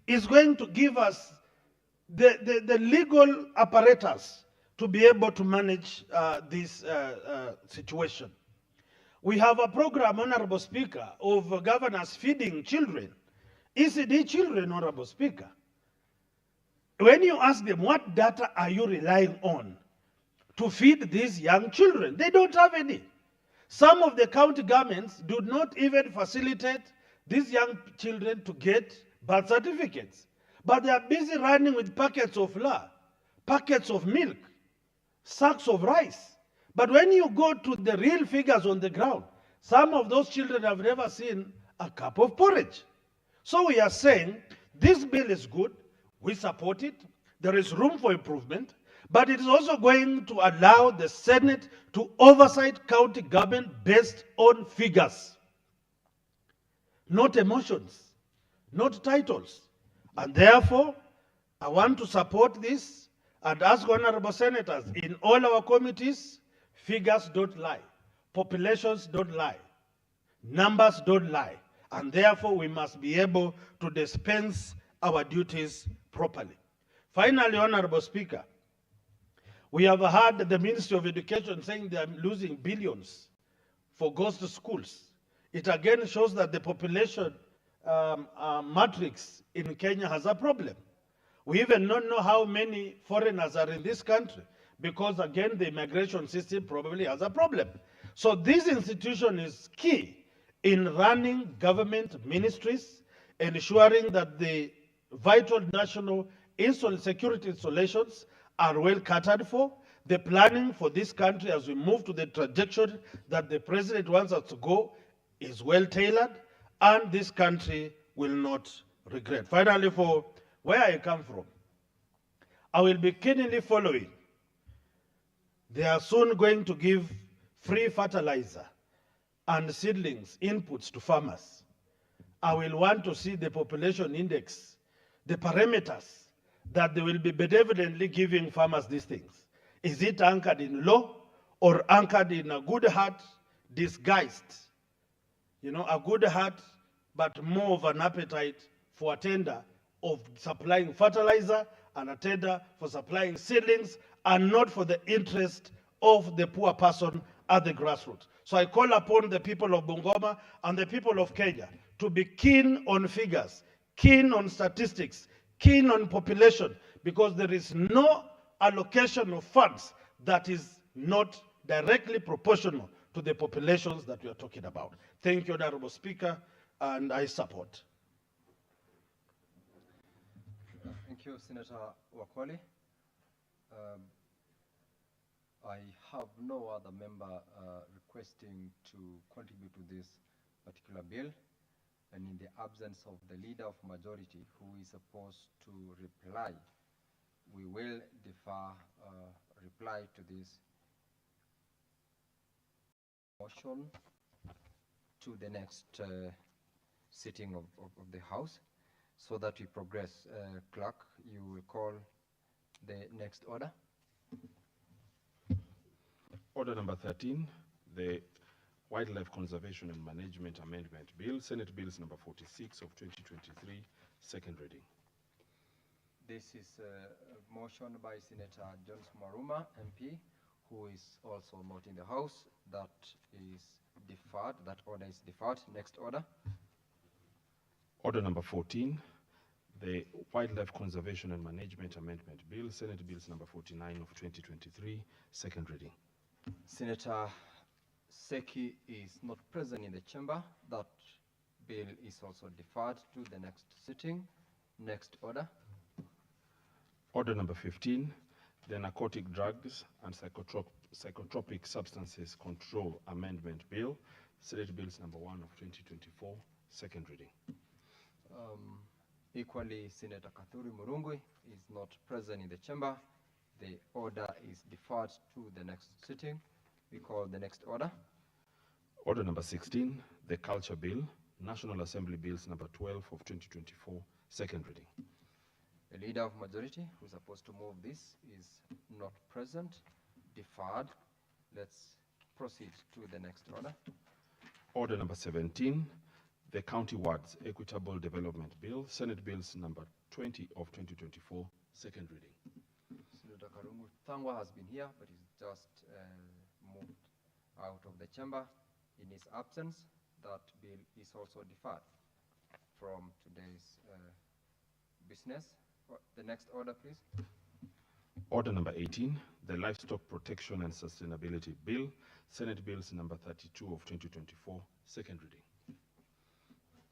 is going to give us the legal apparatus to be able to manage this situation. We have a program, Honorable Speaker, of governors feeding children, ECD children, Honorable Speaker. When you ask them, what data are you relying on to feed these young children? They don't have any. Some of the county governments do not even facilitate these young children to get birth certificates. But they are busy running with packets of flour, packets of milk, sacks of rice. But when you go to the real figures on the ground, some of those children have never seen a cup of porridge. So we are saying this bill is good, we support it, there is room for improvement, but it is also going to allow the Senate to oversight county government based on figures, not emotions, not titles. And therefore, I want to support this and ask honorable senators in all our committees, figures don't lie, populations don't lie, numbers don't lie, and therefore we must be able to dispense our duties properly. Finally, Honorable Speaker, we have heard the Ministry of Education saying they are losing billions for ghost schools. It again shows that the population matrix in Kenya has a problem. We even don't know how many foreigners are in this country because, again, the immigration system probably has a problem. So this institution is key in running government ministries, ensuring that the vital national security installations are well catered for, the planning for this country as we move to the trajectory that the president wants us to go is well tailored, and this country will not regret. Finally, for where I come from, I will be keenly following. They are soon going to give free fertilizer and seedlings inputs to farmers. I will want to see the population index, the parameters that they will be benevolently giving farmers these things. Is it anchored in law or anchored in a good heart disguised? You know, a good heart, but more of an appetite for a tender of supplying fertilizer and a tender for supplying seedlings, and not for the interest of the poor person at the grassroots. So I call upon the people of Bungoma and the people of Kenya to be keen on figures, keen on statistics, keen on population, because there is no allocation of funds that is not directly proportional to the populations that we are talking about. Thank you, Honorable Speaker, and I support. Thank you, Senator Wakoli. I have no other member requesting to contribute to this particular bill, and in the absence of the leader of majority who is supposed to reply, we will defer reply to this motion to the next sitting of the House, so that we progress. Clerk, you will call the next order. Order number 13, the Wildlife Conservation and Management Amendment Bill, Senate Bills number 46 of 2023, second reading. This is a motion by Senator John Maruma, MP, who is also not in the House. That is deferred. That order is deferred. Next order. Order number 14, the Wildlife Conservation and Management Amendment Bill, Senate Bills number 49 of 2023, second reading. Senator Seki is not present in the chamber. That bill is also deferred to the next sitting. Next order. Order number 15, The Narcotic Drugs and Psychotropic Substances Control Amendment Bill, Senate Bills number 1 of 2024, second reading. Equally, Senator Kathuri Murungui is not present in the chamber. The order is deferred to the next sitting. We call the next order. Order number 16, the Culture Bill, National Assembly Bills number 12 of 2024, second reading. The leader of majority who's supposed to move this is not present, deferred. Let's proceed to the next order. Order number 17, the County Wards Equitable Development Bill, Senate Bills number 20 of 2024, second reading. Senator Karungu Thangwa has been here, but he's just moved out of the chamber. In his absence, that bill is also deferred from today's business. The next order, please. Order number 18, the Livestock Protection and Sustainability Bill, Senate Bills number 32 of 2024, second reading.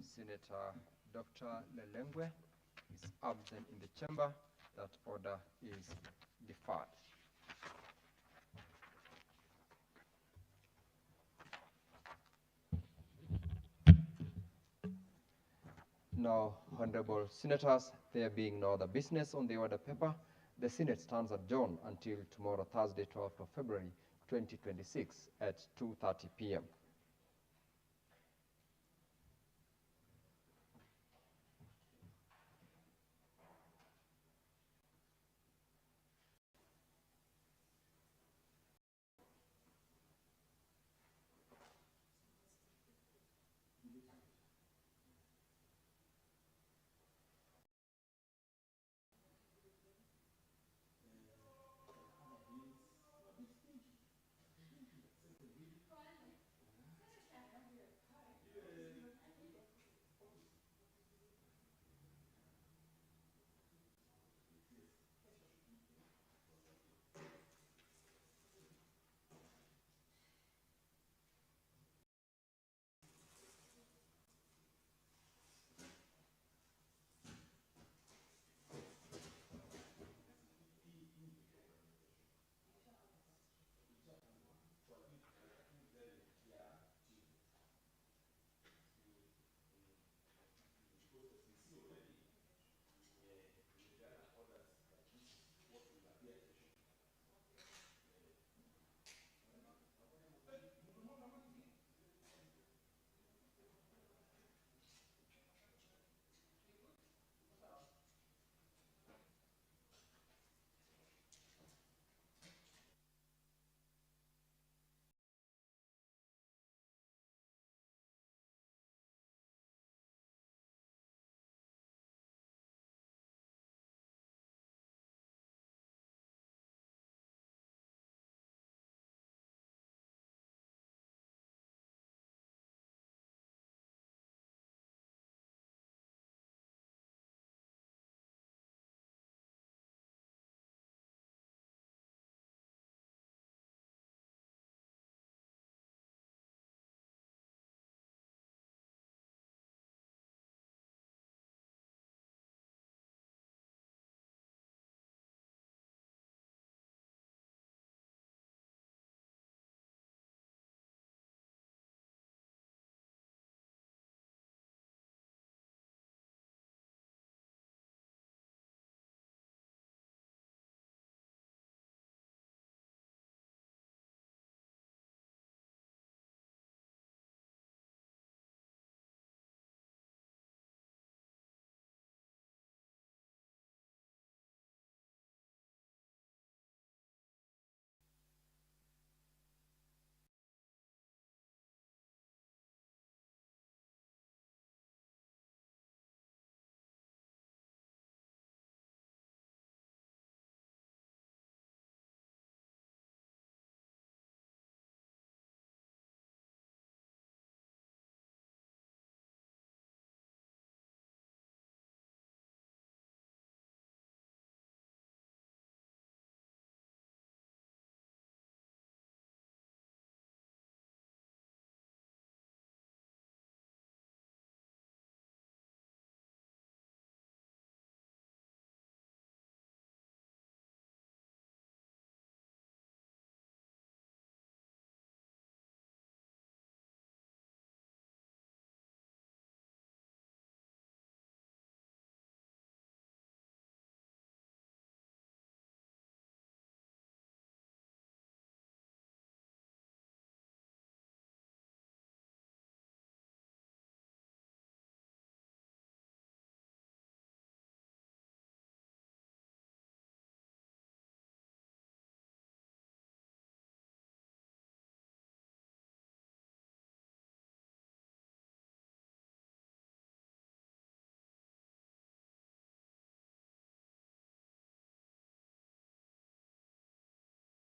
Senator Dr. Lelengwe is absent in the chamber. That order is deferred. Now, honorable senators, there being no other business on the order paper, the Senate stands adjourned until tomorrow, Thursday, 12th of February, 2026 at 2:30 p.m.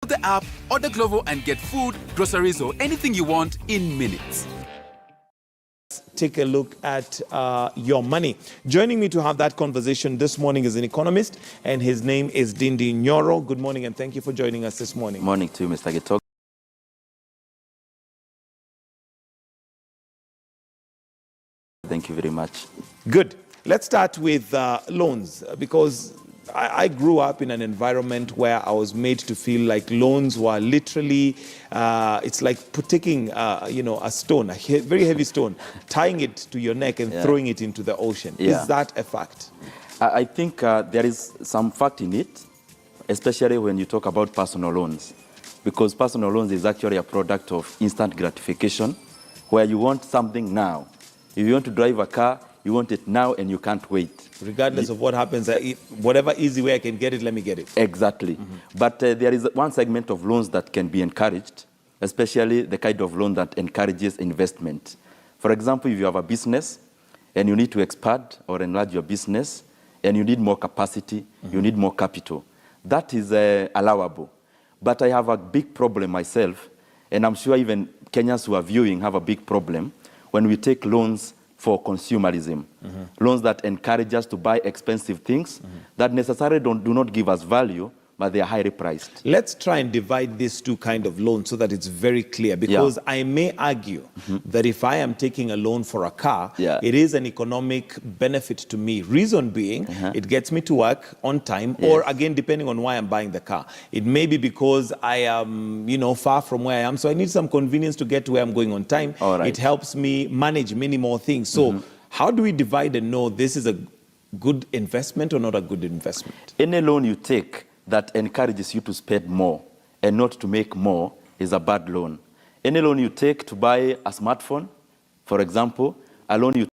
the app, order Glovo and get food, groceries, or anything you want in minutes. Take a look at your money. Joining me to have that conversation this morning is an economist, and his name is Dindi Nyoro. Good morning, and thank you for joining us this morning. Morning to you, Mr. Getok. Thank you very much. Good. Let's start with loans, because I grew up in an environment where I was made to feel like loans were literally, it's like taking, a stone, a very heavy stone, tying it to your neck and throwing it into the ocean. Is that a fact? I think there is some fact in it, especially when you talk about personal loans, because personal loans is actually a product of instant gratification, where you want something now. If you want to drive a car, you want it now and you can't wait. Regardless of what happens, whatever easy way I can get it, let me get it. Exactly. But there is one segment of loans that can be encouraged, especially the kind of loan that encourages investment. For example, if you have a business and you need to expand or enlarge your business and you need more capacity, you need more capital, that is allowable. But I have a big problem myself, and I'm sure even Kenyans who are viewing have a big problem when we take loans for consumerism, loans that encourage us to buy expensive things that necessarily do not give us value, but they are highly priced. Let's try and divide these two kind of loans so that it's very clear, because I may argue that if I am taking a loan for a car, it is an economic benefit to me. Reason being, it gets me to work on time, or again, depending on why I'm buying the car. It may be because I am, far from where I am, so I need some convenience to get to where I'm going on time. It helps me manage many more things. So how do we divide and know this is a good investment or not a good investment? Any loan you take that encourages you to spend more and not to make more is a bad loan. Any loan you take to buy a smartphone, for example, a loan you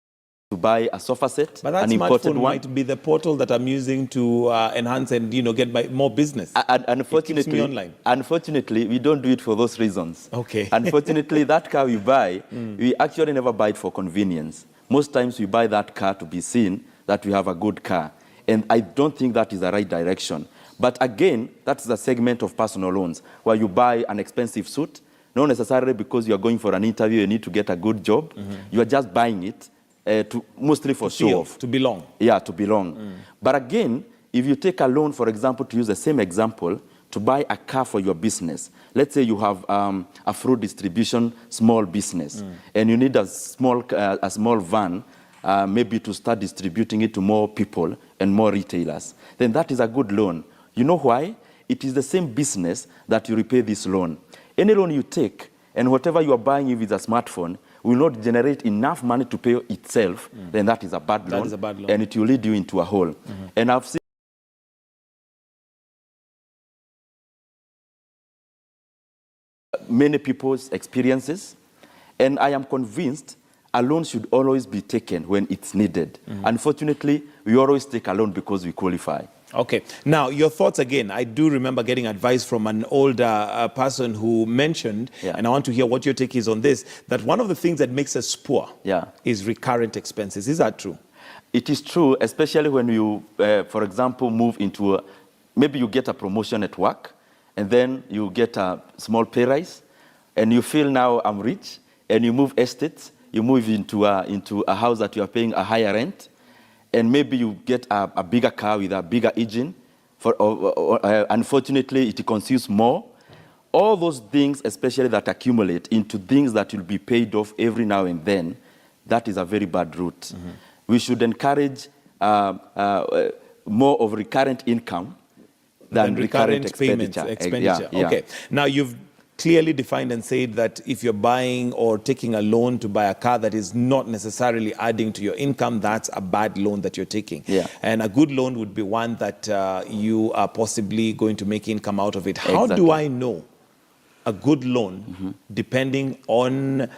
to buy a sofa set, but that an imported smartphone one, might be the portal that I'm using to enhance and get more business. Unfortunately, it keeps me online. Unfortunately, we don't do it for those reasons. Okay. Unfortunately, that car we buy, we actually never buy it for convenience. Most times we buy that car to be seen that we have a good car. And I don't think that is the right direction. But again, that's the segment of personal loans, where you buy an expensive suit, not necessarily because you are going for an interview, you need to get a good job. You are just buying it mostly for show off. To belong. Yeah, to belong. But again, if you take a loan, for example, to use the same example, to buy a car for your business. Let's say you have a fruit distribution small business, and you need a small van, maybe to start distributing it to more people and more retailers. Then that is a good loan. You know why? It is the same business that you repay this loan. Any loan you take, and whatever you are buying, if it's a smartphone, will not generate enough money to pay itself, then that is a bad loan. That is a bad loan. And it will lead you into a hole. And I've seen many people's experiences, and I am convinced a loan should always be taken when it's needed. Unfortunately, we always take a loan because we qualify. Okay. Now, your thoughts again. I do remember getting advice from an older person who mentioned, and I want to hear what your take is on this, that one of the things that makes us poor is recurrent expenses. Is that true? It is true, especially when you, for example, move into maybe you get a promotion at work, and then you get a small pay rise, and you feel now I'm rich, and you move estates, you move into a house that you are paying a higher rent, and maybe you get a bigger car with a bigger engine. Unfortunately, it consumes more. All those things, especially that accumulate into things that will be paid off every now and then, that is a very bad route. We should encourage more of recurrent income than recurrent expenditure. Okay. Now, you've clearly defined and said that if you're buying or taking a loan to buy a car that is not necessarily adding to your income, that's a bad loan that you're taking. And a good loan would be one that you are possibly going to make income out of it. How do I know a good loan depending on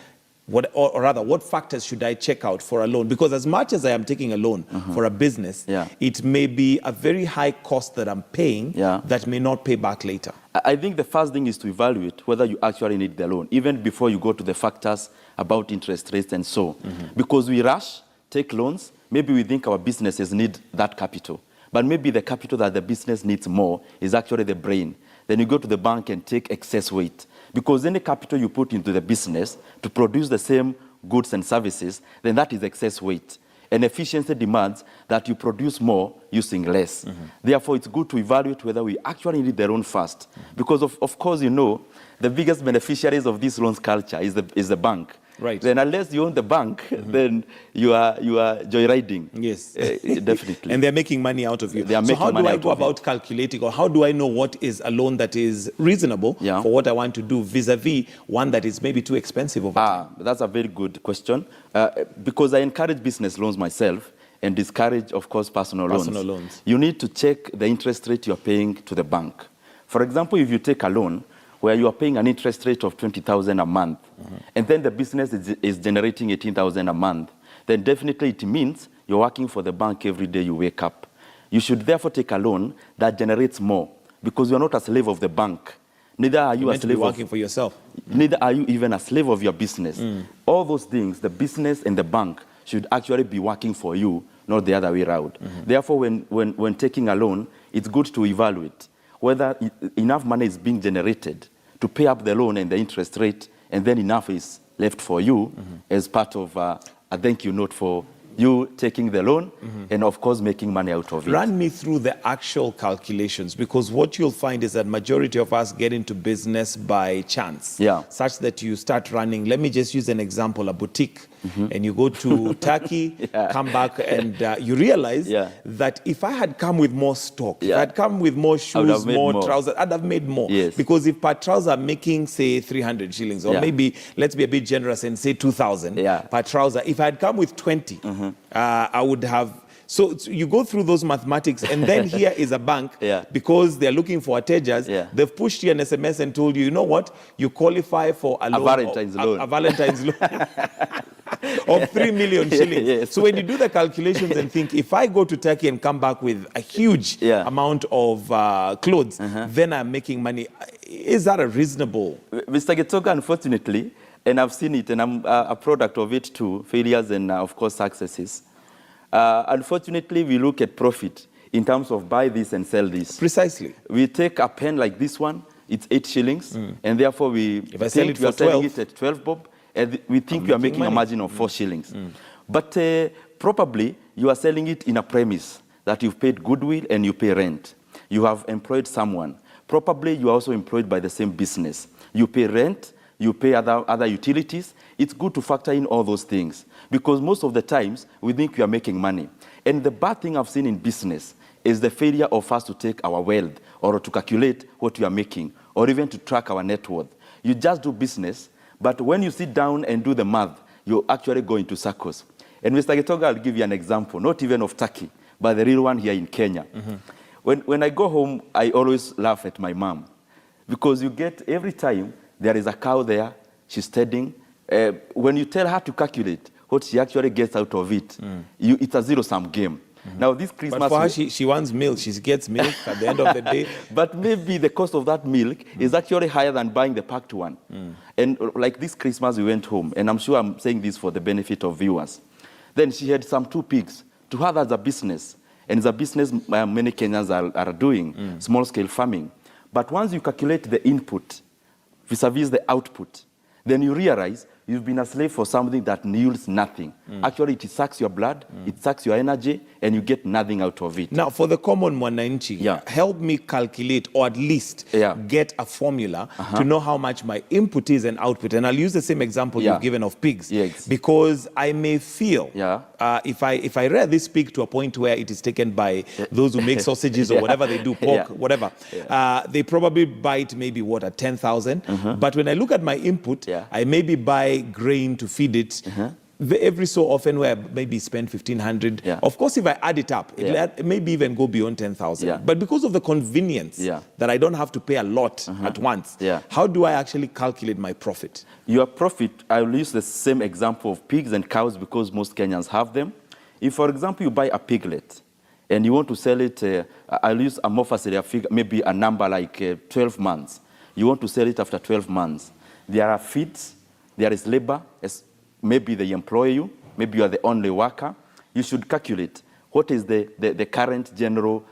what factors should I check out for a loan? Because as much as I am taking a loan for a business, it may be a very high cost that I'm paying that may not pay back later. I think the first thing is to evaluate whether you actually need the loan, even before you go to the factors about interest rates and so. Because we rush, take loans, maybe we think our businesses need that capital. But maybe the capital that the business needs more is actually the brain. then you go to the bank and take excess weight. Because any capital you put into the business to produce the same goods and services, then that is excess weight. And efficiency demands that you produce more using less. Therefore, it's good to evaluate whether we actually need the loan first. Because, of course, you know, the biggest beneficiaries of this loans culture is the bank. Right. Then unless you own the bank, then you are joyriding. Yes. Definitely. And they're making money out of you. They are so making how do money I out go of about calculating, or how do I know what is a loan that is reasonable for what I want to do vis-a-vis one that is maybe too expensive over time? That's a very good question. Because I encourage business loans myself and discourage, of course, personal loans. You need to check the interest rate you're paying to the bank. For example, if you take a loan where you are paying an interest rate of 20,000 a month, and then the business is generating 18,000 a month, then definitely it means you're working for the bank every day you wake up. You should therefore take a loan that generates more, because you're not a slave of the bank. Neither are you a slave working for yourself. Neither are you even a slave of your business. All those things, the business and the bank should actually be working for you, not the other way around. Therefore, when taking a loan, it's good to evaluate whether enough money is being generated to pay up the loan and the interest rate, and then enough is left for you as part of a thank you note for you taking the loan and, of course, making money out of it. Run me through the actual calculations, because what you'll find is that majority of us get into business by chance, such that you start running. Let me just use an example, a boutique. And you go to Turkey, come back, and you realize that if I had come with more stock, if I had come with more shoes, more trousers, I'd have made more. Because if per trouser I'm making, say, 300 shillings, or maybe, let's be a bit generous and say 2,000 per trouser, if I had come with 20, I would have. So you go through those mathematics, and then here is a bank, because they're looking for attachers, they've pushed you an SMS and told you, you know what, you qualify for a loan, a Valentine's loan of 3 million shillings. So when you do the calculations and think, if I go to Turkey and come back with a huge amount of clothes, then I'm making money. Is that a reasonable? Mr. Getoga, unfortunately, and I've seen it, and I'm a product of it too, failures and, of course, successes. Unfortunately, we look at profit in terms of buy this and sell this. Precisely. We take a pen like this one, it's 8 shillings, and therefore we if I sell it for 12, selling it at 12 bob, and we think you are making a margin of 4 shillings. But probably you are selling it in a premise that you've paid goodwill and you pay rent. You have employed someone. Probably you are also employed by the same business. You pay rent, you pay other utilities. It's good to factor in all those things, because most of the times we think we are making money. And the bad thing I've seen in business is the failure of us to take our wealth or to calculate what we are making or even to track our net worth. You just do business, but when you sit down and do the math, you actually go into circles. And Mr. Getoga, I'll give you an example, not even of Turkey, but the real one here in Kenya. When I go home, I always laugh at my mom, because you get every time there is a cow there, she's steading. When you tell her to calculate what she actually gets out of it, it's a zero-sum game. Now, this Christmas... But for her, she wants milk. She gets milk at the end of the day. But maybe the cost of that milk is actually higher than buying the packed one. And like this Christmas, we went home, and I'm sure I'm saying this for the benefit of viewers. Then she had some 2 pigs. To her, that's a business. And it's a business many Kenyans are doing, small-scale farming. But once you calculate the input vis-a-vis the output, then you realize you've been a slave for something that yields nothing. Actually, it sucks your blood, it sucks your energy, and you get nothing out of it. Now, for the common mwananchi, help me calculate, or at least get a formula to know how much my input is and output. And I'll use the same example you've given of pigs, because I may feel if I rear this pig to a point where it is taken by those who make sausages or whatever they do, pork, whatever, they probably buy it maybe, what, at 10,000. But when I look at my input, I maybe buy grain to feed it every so often, where I maybe spend 1,500. Of course, if I add it up, it maybe even go beyond 10,000. But because of the convenience that I don't have to pay a lot at once, how do I actually calculate my profit? Your profit, I'll use the same example of pigs and cows because most Kenyans have them. If, for example, you buy a piglet and you want to sell it, I'll use a more facile figure, maybe a number like 12 months. You want to sell it after 12 months. There are feeds, there is labor, maybe they employ you, maybe you are the only worker. You should calculate what is the current general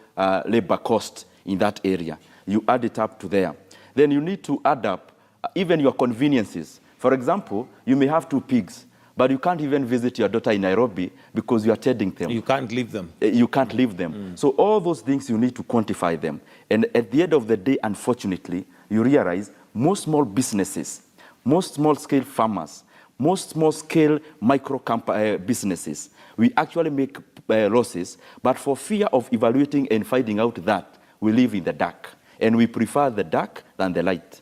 labor cost in that area. you add it up to there. Then you need to add up even your conveniences. For example, you may have 2 pigs, but you can't even visit your daughter in Nairobi because you are tending them. You can't leave them. You can't leave them. So all those things, you need to quantify them. And at the end of the day, unfortunately, you realize most small businesses, most small-scale farmers, most small-scale micro businesses, we actually make losses, but for fear of evaluating and finding out that, we live in the dark. And we prefer the dark than the light.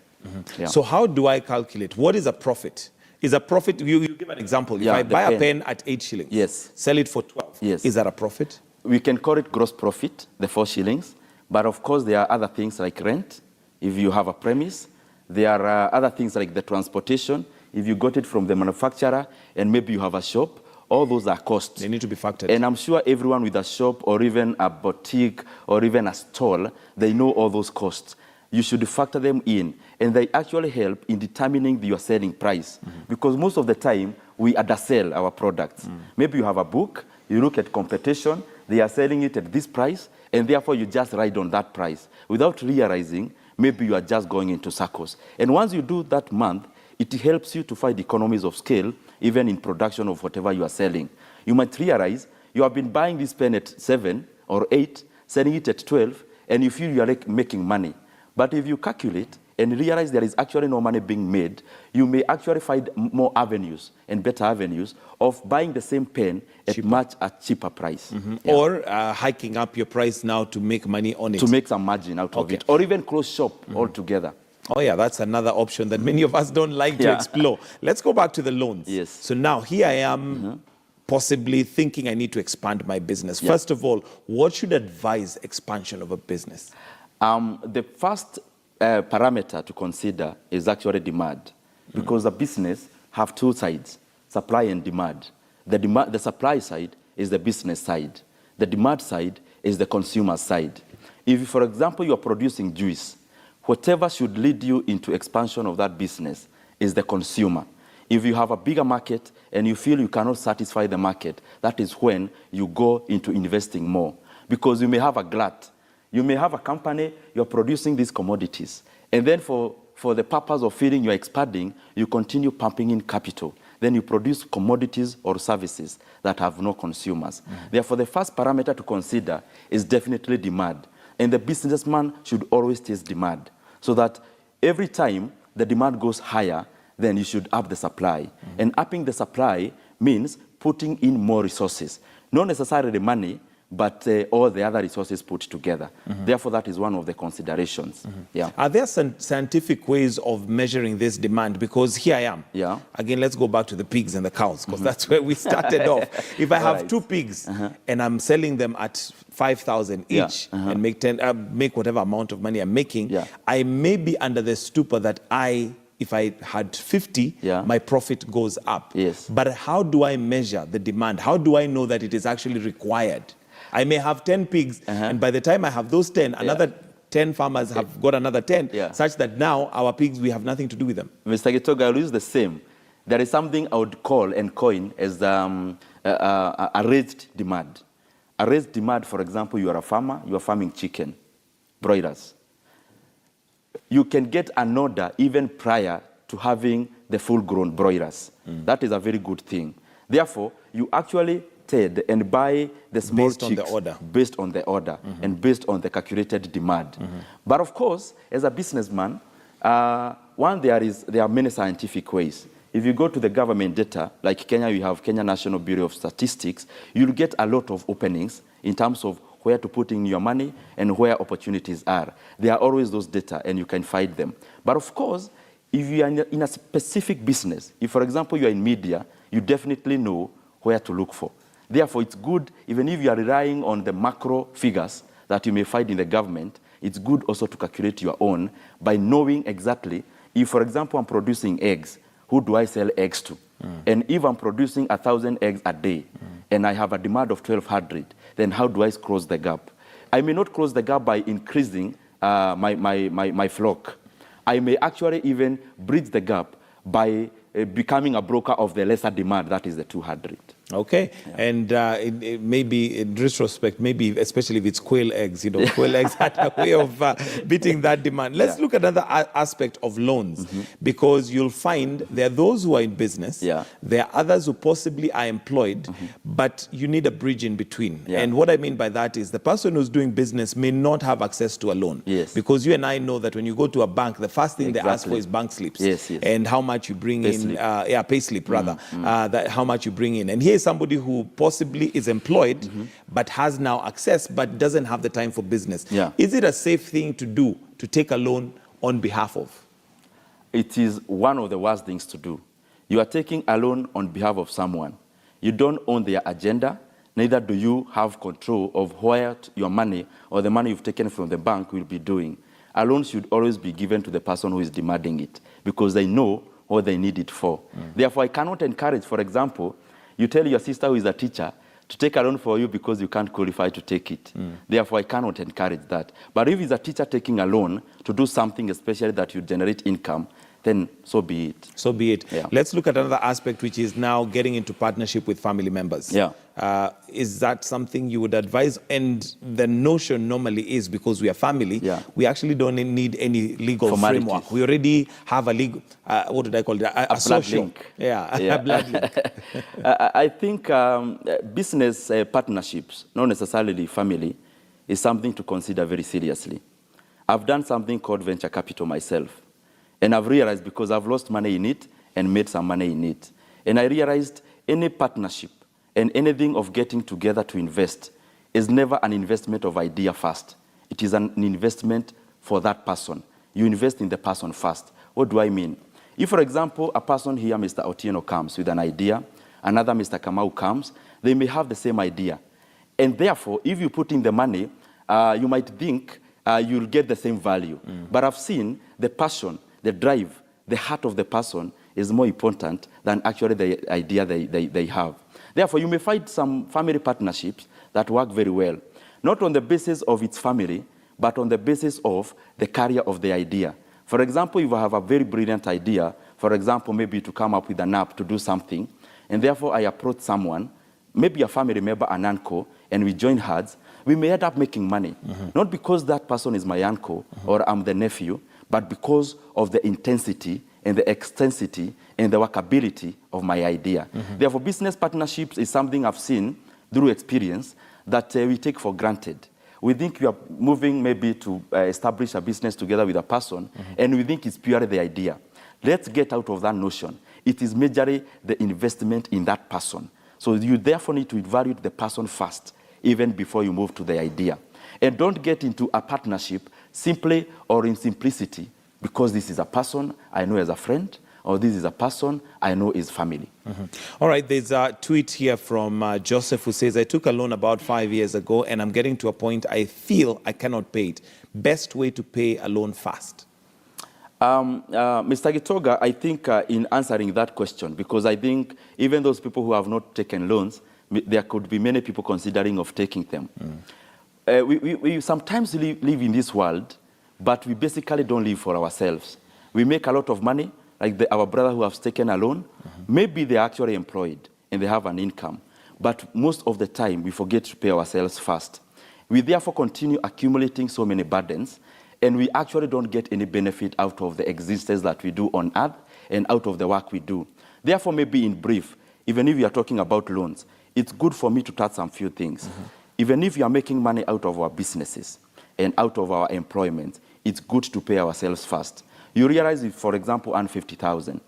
Yeah. So how do I calculate? What is a profit? Is a profit, you give an example. If I buy a pen at 8 shillings, yes, sell it for 12, yes, is that a profit? We can call it gross profit, the 4 shillings. But of course, there are other things like rent, if you have a premise. There are other things like the transportation, if you got it from the manufacturer, and maybe you have a shop. All those are costs. They need to be factored. And I'm sure everyone with a shop or even a boutique or even a stall, they know all those costs. You should factor them in, and they actually help in determining your selling price. Because most of the time, we undersell our products. Maybe you have a book, you look at competition, they are selling it at this price, and therefore you just ride on that price. Without realizing, maybe you are just going into circles. And once you do that month, it helps you to find economies of scale, even in production of whatever you are selling. You might realize you have been buying this pen at 7 or 8, selling it at 12, and you feel you are like making money. But if you calculate and realize there is actually no money being made, you may actually find more avenues and better avenues of buying the same pen at much a cheaper price. Yeah. Or hiking up your price now to make money on it. To make some margin out of it. Or even close shop altogether. Oh yeah, that's another option that many of us don't like to explore. Let's go back to the loans. Yes. So now here I am possibly thinking I need to expand my business. First of all, what should advise expansion of a business? The first parameter to consider is actually demand, because a business have 2 sides, supply and demand. The supply side is the business side. The demand side is the consumer side. If, for example, you are producing juice, whatever should lead you into expansion of that business is the consumer. If you have a bigger market and you feel you cannot satisfy the market, that is when you go into investing more. Because you may have a glut. You may have a company, you're producing these commodities. And then for the purpose of feeding, you're expanding, you continue pumping in capital. Then you produce commodities or services that have no consumers. Therefore, the first parameter to consider is definitely demand. And the businessman should always test demand, so that every time the demand goes higher, then you should up the supply. And upping the supply means putting in more resources. Not necessarily money, but all the other resources put together. Therefore, that is one of the considerations. Yeah. Are there scientific ways of measuring this demand? Because here I am. Yeah. Again, let's go back to the pigs and the cows, because that's where we started off. If I have 2 pigs and I'm selling them at 5,000 each and make whatever amount of money I'm making, I may be under the stupor that if I had 50, my profit goes up. Yes. But how do I measure the demand? How do I know that it is actually required? I may have 10 pigs, and by the time I have those 10, another 10 farmers have got another 10, such that now our pigs, we have nothing to do with them. Mr. Gitoga, I'll use the same. There is something I would call and coin as a raised demand. A raised demand, for example, you are a farmer, you are farming chicken, broilers. You can get an order even prior to having the full-grown broilers. That is a very good thing. Therefore, you actually trade and buy the small chicks based on the order and based on the calculated demand. But of course, as a businessman, there are many scientific ways. If you go to the government data, like Kenya, we have Kenya National Bureau of Statistics, you'll get a lot of openings in terms of where to put in your money and where opportunities are. There are always those data, and you can find them. But of course, if you are in a specific business, if, for example, you are in media, you definitely know where to look for. Therefore, it's good, even if you are relying on the macro figures that you may find in the government, it's good also to calculate your own by knowing exactly, if, for example, I'm producing eggs, who do I sell eggs to? And if I'm producing 1,000 eggs a day, and I have a demand of 1,200, then how do I close the gap? I may not close the gap by increasing my flock. I may actually even bridge the gap by becoming a broker of the lesser demand, that is the 200. Okay, and maybe in retrospect, maybe especially if it's quail eggs, quail eggs had a way of beating that demand. Let's look at another aspect of loans, because you'll find there are those who are in business, there are others who possibly are employed, but you need a bridge in between. And what I mean by that is the person who's doing business may not have access to a loan. Because you and I know that when you go to a bank, the first thing they ask for is bank slips and how much you bring in, pay slip rather, how much you bring in. And here is somebody who possibly is employed, but has now access, but doesn't have the time for business. Is it a safe thing to do, to take a loan on behalf of? It is one of the worst things to do. You are taking a loan on behalf of someone. You don't own their agenda, neither do you have control of where your money or the money you've taken from the bank will be doing. A loan should always be given to the person who is demanding it, because they know what they need it for. Therefore, I cannot encourage, for example, you tell your sister who is a teacher to take a loan for you because you can't qualify to take it. Therefore, I cannot encourage that. But if it's a teacher taking a loan to do something, especially that you generate income, then so be it. So be it. Let's look at another aspect, which is now getting into partnership with family members. Is that something you would advise? And the notion normally is, because we are family, we actually don't need any legal framework. We already have a legal, what did I call it? A social link. A blood link. I think business partnerships, not necessarily family, is something to consider very seriously. I've done something called venture capital myself. And I've realized, because I've lost money in it and made some money in it. And I realized any partnership and anything of getting together to invest is never an investment of idea first. It is an investment for that person. You invest in the person first. What do I mean? If, for example, a person here, Mr. Otieno, comes with an idea, another Mr. Kamau comes, they may have the same idea. And therefore, if you put in the money, you might think you'll get the same value. But I've seen the passion, the drive, the heart of the person is more important than actually the idea they have. Therefore, you may find some family partnerships that work very well, not on the basis of its family, but on the basis of the carrier of the idea. For example, if I have a very brilliant idea, for example, maybe to come up with an app to do something, and therefore I approach someone, maybe a family member, an uncle, and we join hands, we may end up making money. Not because that person is my uncle or I'm the nephew, but because of the intensity and the extensity and the workability of my idea. Therefore, business partnerships is something I've seen through experience that we take for granted. We think we are moving maybe to establish a business together with a person, and we think it's purely the idea. Let's get out of that notion. It is majorly the investment in that person. So you therefore need to evaluate the person first, even before you move to the idea. And don't get into a partnership simply or in simplicity, because this is a person I know as a friend, or this is a person I know is family. All right, there's a tweet here from Joseph who says, I took a loan about 5 years ago and I'm getting to a point I feel I cannot pay it. Best way to pay a loan fast? Mr. Gitoga, I think in answering that question, because I think even those people who have not taken loans, there could be many people considering of taking them. We sometimes live in this world, but we basically don't live for ourselves. We make a lot of money, like our brother who has taken a loan. Maybe they're actually employed and they have an income, but most of the time we forget to pay ourselves first. We therefore continue accumulating so many burdens, and we actually don't get any benefit out of the existence that we do on earth and out of the work we do. Therefore, maybe in brief, even if we are talking about loans, it's good for me to touch on a few things. Even if you are making money out of our businesses and out of our employment, it's good to pay ourselves first. You realize if, for example, earn 50,000,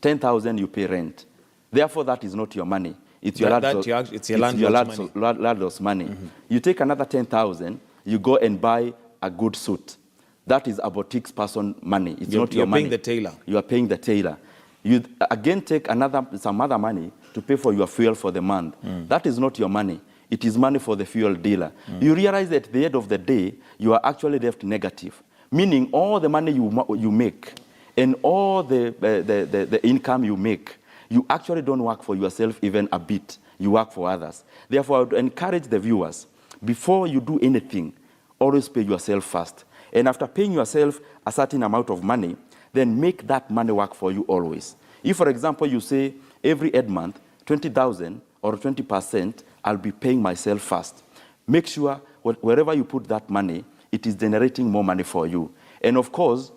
10,000 you pay rent. Therefore, that is not your money. It's your landlord's money. You take another 10,000, you go and buy a good suit. That is a boutique person money. It's not your money. You're paying the tailor. You are paying the tailor. You again take some other money to pay for your fuel for the month. That is not your money. It is money for the fuel dealer. You realize that at the end of the day, you are actually left negative. Meaning all the money you make and all the income you make, you actually don't work for yourself even a bit. You work for others. Therefore, I would encourage the viewers, before you do anything, always pay yourself first. And after paying yourself a certain amount of money, then make that money work for you always. If, for example, you say every month, 20,000 or 20%, I'll be paying myself first. Make sure wherever you put that money, it is generating more money for you. And of course,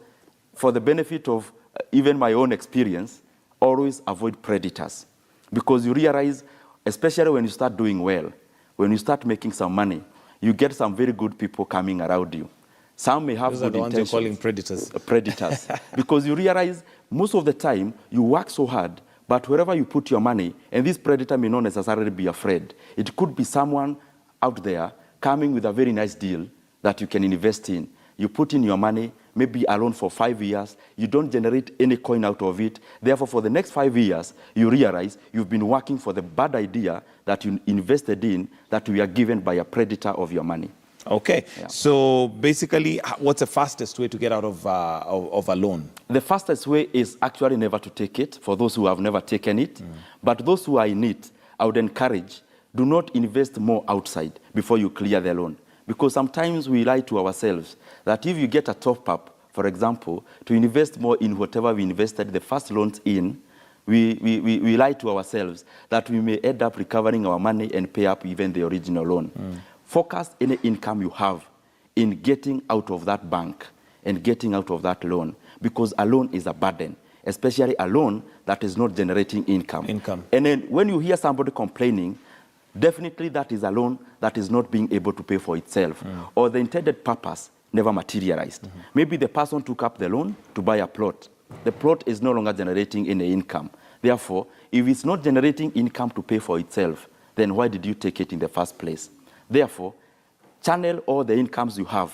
for the benefit of even my own experience, always avoid predators. Because you realize, especially when you start doing well, when you start making some money, you get some very good people coming around you. Some may have Those good are the ones intentions. you're calling predators. Predators. Because you realize most of the time you work so hard, but wherever you put your money, and this predator may not necessarily be afraid. It could be someone out there coming with a very nice deal that you can invest in. You put in your money, maybe alone for 5 years, you don't generate any coin out of it. Therefore, for the next 5 years, you realize you've been working for the bad idea that you invested in, that you are given by a predator of your money. Okay, so basically, what's the fastest way to get out of a loan? The fastest way is actually never to take it, for those who have never taken it. But those who are in it, I would encourage, do not invest more outside before you clear the loan. Because sometimes we lie to ourselves that if you get a top-up, for example, to invest more in whatever we invested the first loans in, we lie to ourselves that we may end up recovering our money and pay up even the original loan. Focus any income you have in getting out of that bank and getting out of that loan, because a loan is a burden, especially a loan that is not generating income. And then when you hear somebody complaining, definitely that is a loan that is not being able to pay for itself, or the intended purpose never materialized. Maybe the person took up the loan to buy a plot. The plot is no longer generating any income. Therefore, if it's not generating income to pay for itself, then why did you take it in the first place? Therefore, channel all the incomes you have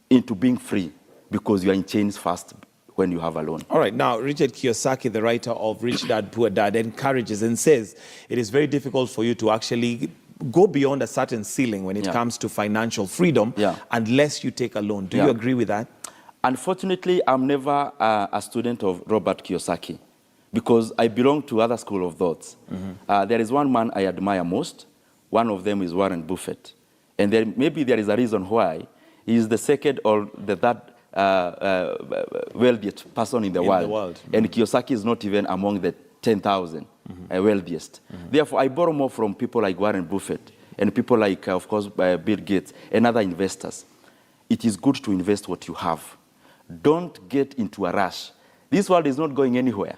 into being free, because you are in chains fast when you have a loan. All right, now Richard Kiyosaki, the writer of Rich Dad, Poor Dad, encourages and says it is very difficult for you to actually go beyond a certain ceiling when it comes to financial freedom unless you take a loan. Do you agree with that? Unfortunately, I'm never a student of Robert Kiyosaki, because I belong to other school of thoughts. There is one man I admire most. One of them is Warren Buffett. And then maybe there is a reason why he is the second or the third wealthiest person in the world. And Kiyosaki is not even among the 10,000 wealthiest. Therefore, I borrow more from people like Warren Buffett and people like, of course, Bill Gates and other investors. It is good to invest what you have. Don't get into a rush. This world is not going anywhere.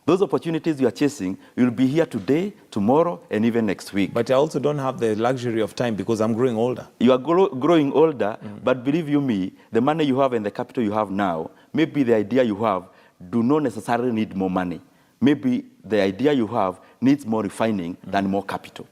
Those opportunities you are chasing will be here today, tomorrow, and even next week. But I also don't have the luxury of time because I'm growing older. You are growing older, but believe you me, the money you have and the capital you have now, maybe the idea you have do not necessarily need more money. Maybe the idea you have needs more refining than more capital.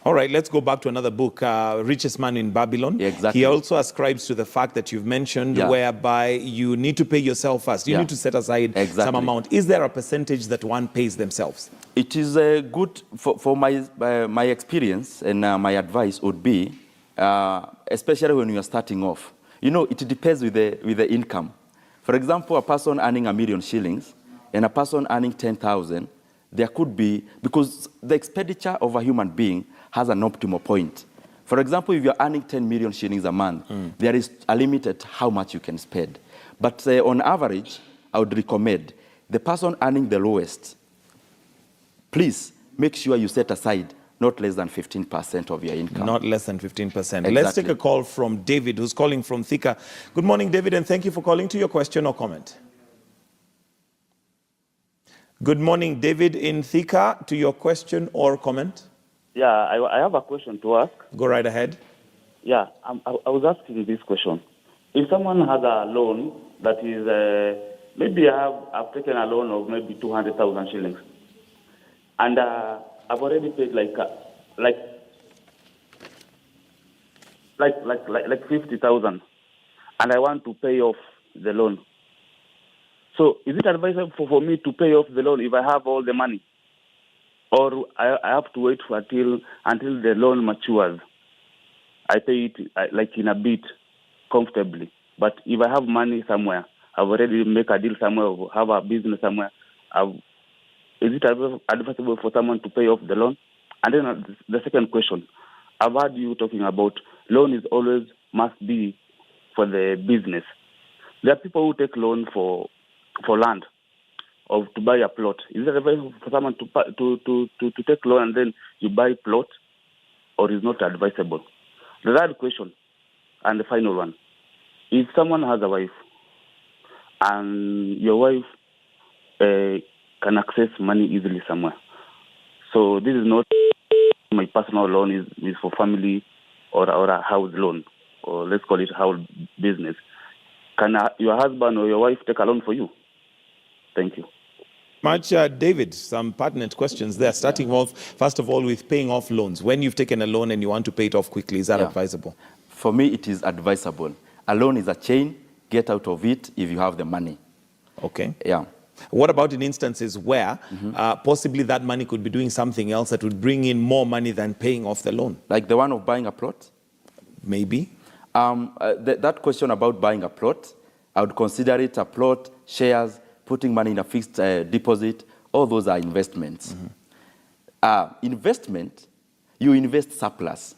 All right, let's go back to another book, Richest Man in Babylon. Exactly. He also ascribes to the fact that you've mentioned whereby you need to pay yourself first. You need to set aside some amount. Is there a percentage that one pays themselves? It is good for my experience, and my advice would be, especially when you are starting off, you know, it depends with the income. For example, a person earning 1 million shillings and a person earning 10,000, there could be, because the expenditure of a human being has an optimal point. For example, if you're earning 10 million shillings a month, there is a limit at how much you can spend. But on average, I would recommend the person earning the lowest, please make sure you set aside not less than 15% of your income. Not less than 15%. Exactly. Let's take a call from David, who's calling from Thika. Good morning, David, and thank you for calling. To your question or comment. Good morning, David in Thika. To your question or comment. Yeah, I have a question to ask. Go right ahead. Yeah, I was asking this question. If someone has a loan that is, maybe I've taken a loan of maybe 200,000 shillings, and I've already paid like 50,000, and I want to pay off the loan. So is it advisable for me to pay off the loan if I have all the money? Or I have to wait until the loan matures? I pay it like in a bit comfortably. But if I have money somewhere, I've already make a deal somewhere, or have a business somewhere, is it advisable for someone to pay off the loan? And then the second question, I've heard you talking about loan is always must be for the business. There are people who take loan for land. of to buy a plot? Is it advisable for someone to take loan and then you buy plot, or is not advisable? The third question, and the final one: if someone has a wife, and your wife can access money easily somewhere, so this is not my personal loan, is for family or a house loan, or let's call it house business. Can your husband or your wife take a loan for you? Thank you. Much, David, some pertinent questions there, starting off, first of all, with paying off loans. When you've taken a loan and you want to pay it off quickly, is that advisable? For me, it is advisable. A loan is a chain. Get out of it if you have the money. Okay. Yeah. What about in instances where possibly that money could be doing something else that would bring in more money than paying off the loan? Like the one of buying a plot? Maybe. That question about buying a plot, I would consider it a plot, shares, putting money in a fixed deposit. All those are investments. Investment, you invest surplus.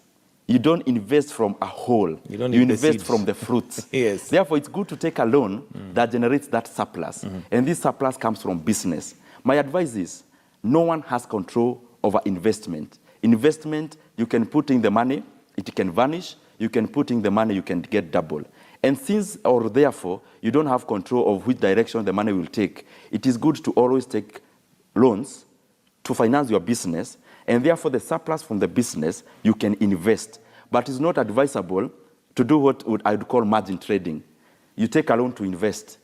You don't invest from a whole. You invest from the fruits. Yes. Therefore, it's good to take a loan that generates that surplus. And this surplus comes from business. My advice is, no one has control over investment. Investment, you can put in the money, it can vanish. You can put in the money, you can get double. And since, or therefore, you don't have control of which direction the money will take, it is good to always take loans to finance your business, and therefore the surplus from the business, you can invest. But it's not advisable to do what I would call margin trading. You take a loan to invest,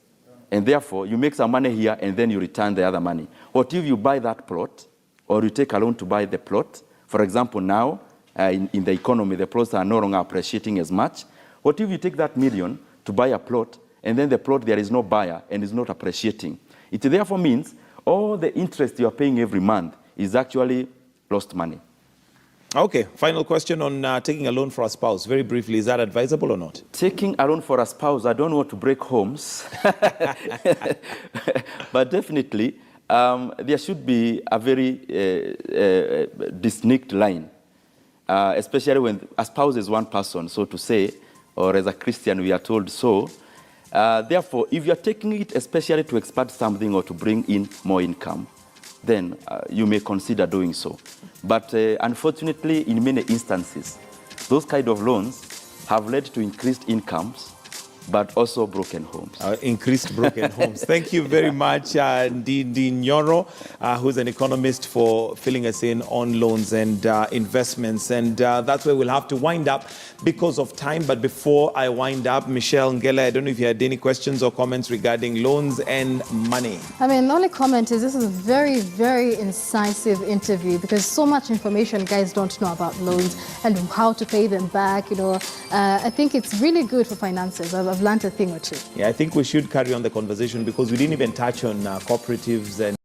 and therefore you make some money here, and then you return the other money. What if you buy that plot, or you take a loan to buy the plot? For example, now, in the economy, the plots are no longer appreciating as much. What if you take that million to buy a plot, and then the plot, there is no buyer and is not appreciating? It therefore means all the interest you are paying every month is actually lost money. Okay, final question on taking a loan for a spouse. Very briefly, is that advisable or not? Taking a loan for a spouse, I don't want to break homes. But definitely, there should be a very distinct line, especially when a spouse is one person, so to say, or as a Christian, we are told so. Therefore, if you're taking it especially to expand something or to bring in more income, then you may consider doing so. But unfortunately, in many instances, those kind of loans have led to increased incomes, but also broken homes. Increased broken homes. Thank you very much, Ndindi Nyoro, who's an economist, for filling us in on loans and investments. And that's where we'll have to wind up because of time. But before I wind up, Michelle Ngele, I don't know if you had any questions or comments regarding loans and money. I mean, the only comment is this is a very, very incisive interview because so much information guys don't know about loans and how to pay them back. You know, I think it's really good for finances. I've learned a thing or two. Yeah, I think we should carry on the conversation because we didn't even touch on cooperatives and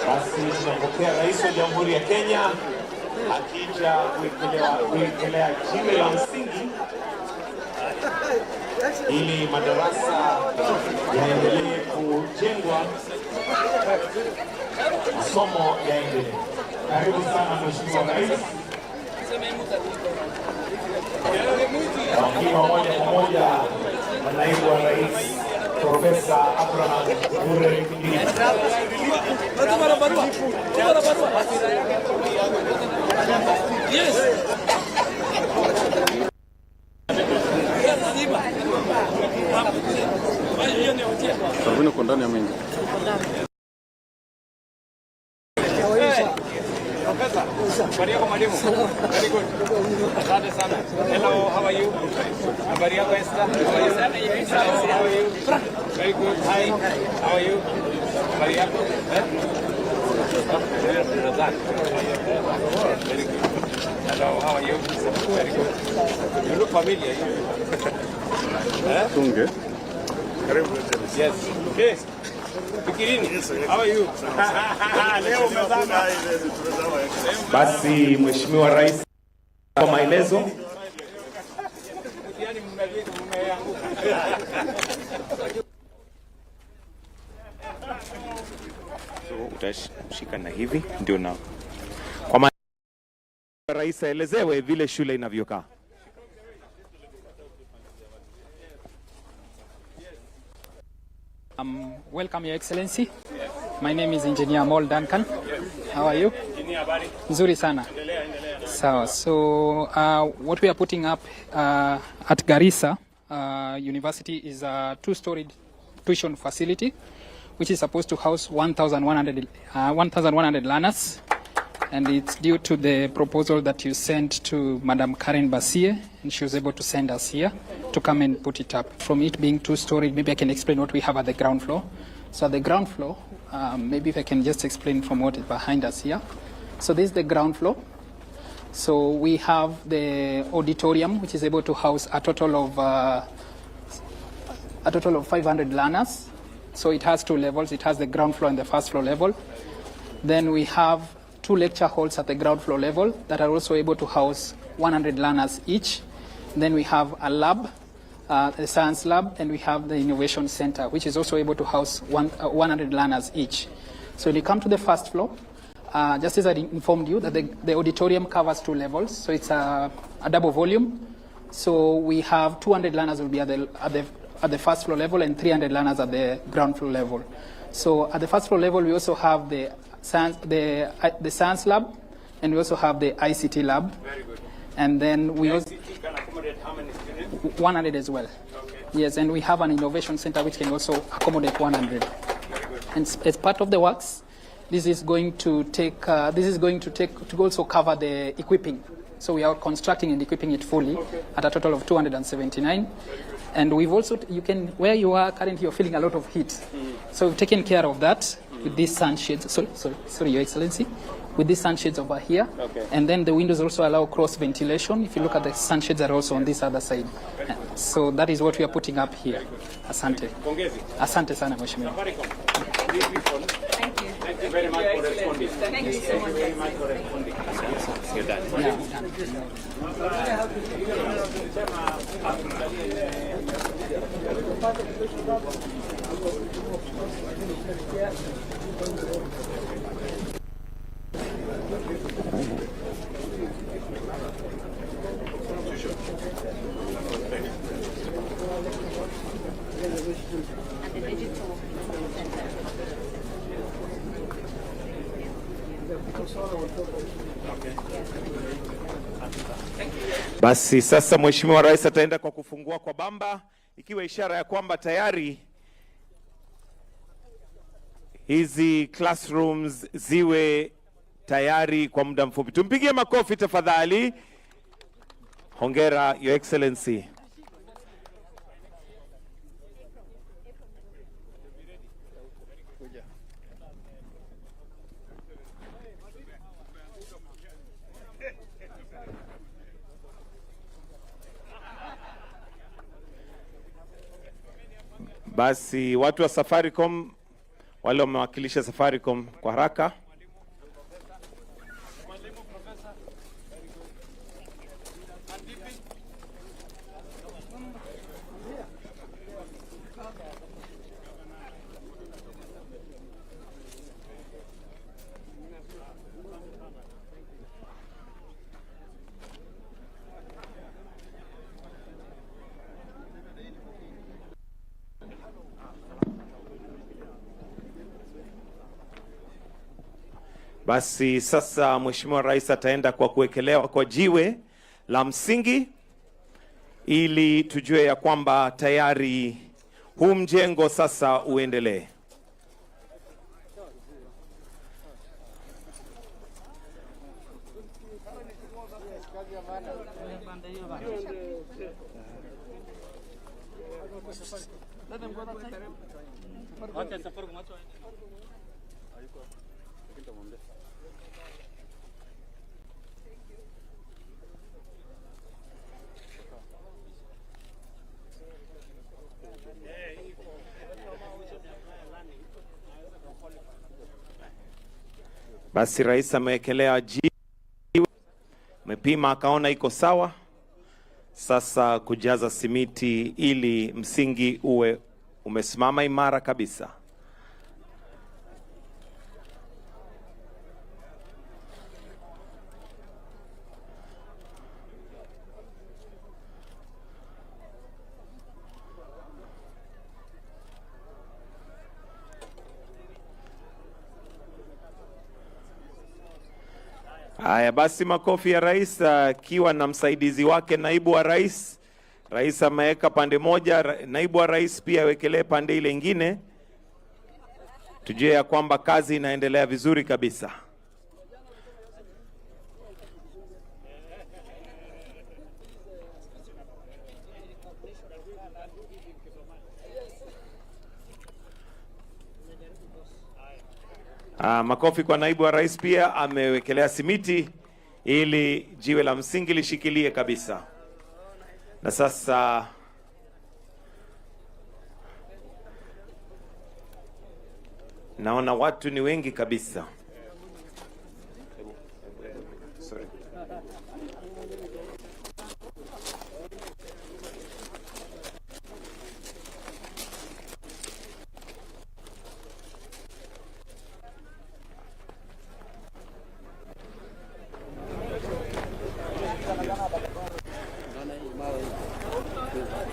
Basi tunapokea Rais wa Jamhuri ya Kenya akija kuwekelea jiwe la msingi ili madarasa yaendelee kujengwa, masomo yaendelee. Karibu sana Mheshimiwa Rais. Wakiwa moja kwa moja na Naibu wa Rais Profesa Abraham Ure Kindiki. Sabuni uko ndani ya mengi. Habari yako mwalimu? Very good. Asante sana. Hello, how are you? Habari yako Esther? How are you? Very good. Hi. How are you? Habari yako? Very good. Hello, how are you? Very good. You look familiar. Tunge. Yes. Yes. Fikirini. How are you? Leo umezama. Basi Mheshimiwa Rais kwa maelezo. So utashika na hivi ndio na kwa Rais aelezewe vile shule inavyokaa. Welcome, Your Excellency. My name is Engineer Mol Duncan. How are you? Nzuri sana. So what we are putting up at Garissa University is a two-storied tuition facility, which is supposed to house 1,100 learners. And it's due to the proposal that you sent to Madam Karen Basie, and she was able to send us here to come and put it up. From it being two-story, maybe I can explain what we have at the ground floor. So at the ground floor, maybe if I can just explain from what is behind us here. So this is the ground floor. So we have the auditorium, which is able to house a total of 500 learners. So it has two levels. It has the ground floor and the first floor level. Then we have two lecture halls at the ground floor level that are also able to house 100 learners each. Then we have a lab, the science lab, and we have the innovation center, which is also able to house 100 learners each. So when you come to the first floor, just as I informed you that the auditorium covers two levels, so it's a double volume. So we have 200 learners will be at the first floor level and 300 learners at the ground floor level. So at the first floor level, we also have the science lab, and we also have the ICT lab. Very good. And then we also ICT can accommodate how many students? 100 as well. Okay. Yes, and we have an innovation center which can also accommodate 100. Very good. And as part of the works, this is going to also cover the equipping. So we are constructing and equipping it fully at a total of 279. And we've also, where you are currently, you're feeling a lot of heat. So we've taken care of that with these sunshades. Sorry, Your Excellency. With these sunshades over here. Okay. And then the windows also allow cross ventilation. If you look at the sunshades are also on this other side. So that is what we are putting up here. Asante. Asante sana, Mheshimiwa. Thank you. Thank you very much for responding. Thank you so much. Very much for responding. You're done. Basi sasa Mheshimiwa Rais ataenda kwa kufungua kwa bamba, ikiwa ishara ya kwamba tayari hizi classrooms ziwe tayari kwa muda mfupi. Tumpigie makofi tafadhali. Hongera, Your Excellency. Basi watu wa Safaricom, wale wamewakilisha Safaricom kwa haraka. Basi sasa Mheshimiwa Rais ataenda kwa kuwekelewa kwa jiwe la msingi ili tujue ya kwamba tayari huu mjengo sasa uendelee. Basi rais amewekelea jiwe, amepima akaona iko sawa. Sasa kujaza simiti ili msingi uwe umesimama imara kabisa. Haya basi, makofi ya rais akiwa na msaidizi wake naibu wa rais. Rais ameweka pande moja, naibu wa rais pia awekelee pande ile nyingine. Tujue ya kwamba kazi inaendelea vizuri kabisa. Makofi kwa naibu wa rais, pia amewekelea simiti ili jiwe la msingi lishikilie kabisa. Na sasa naona watu ni wengi kabisa. Sorry.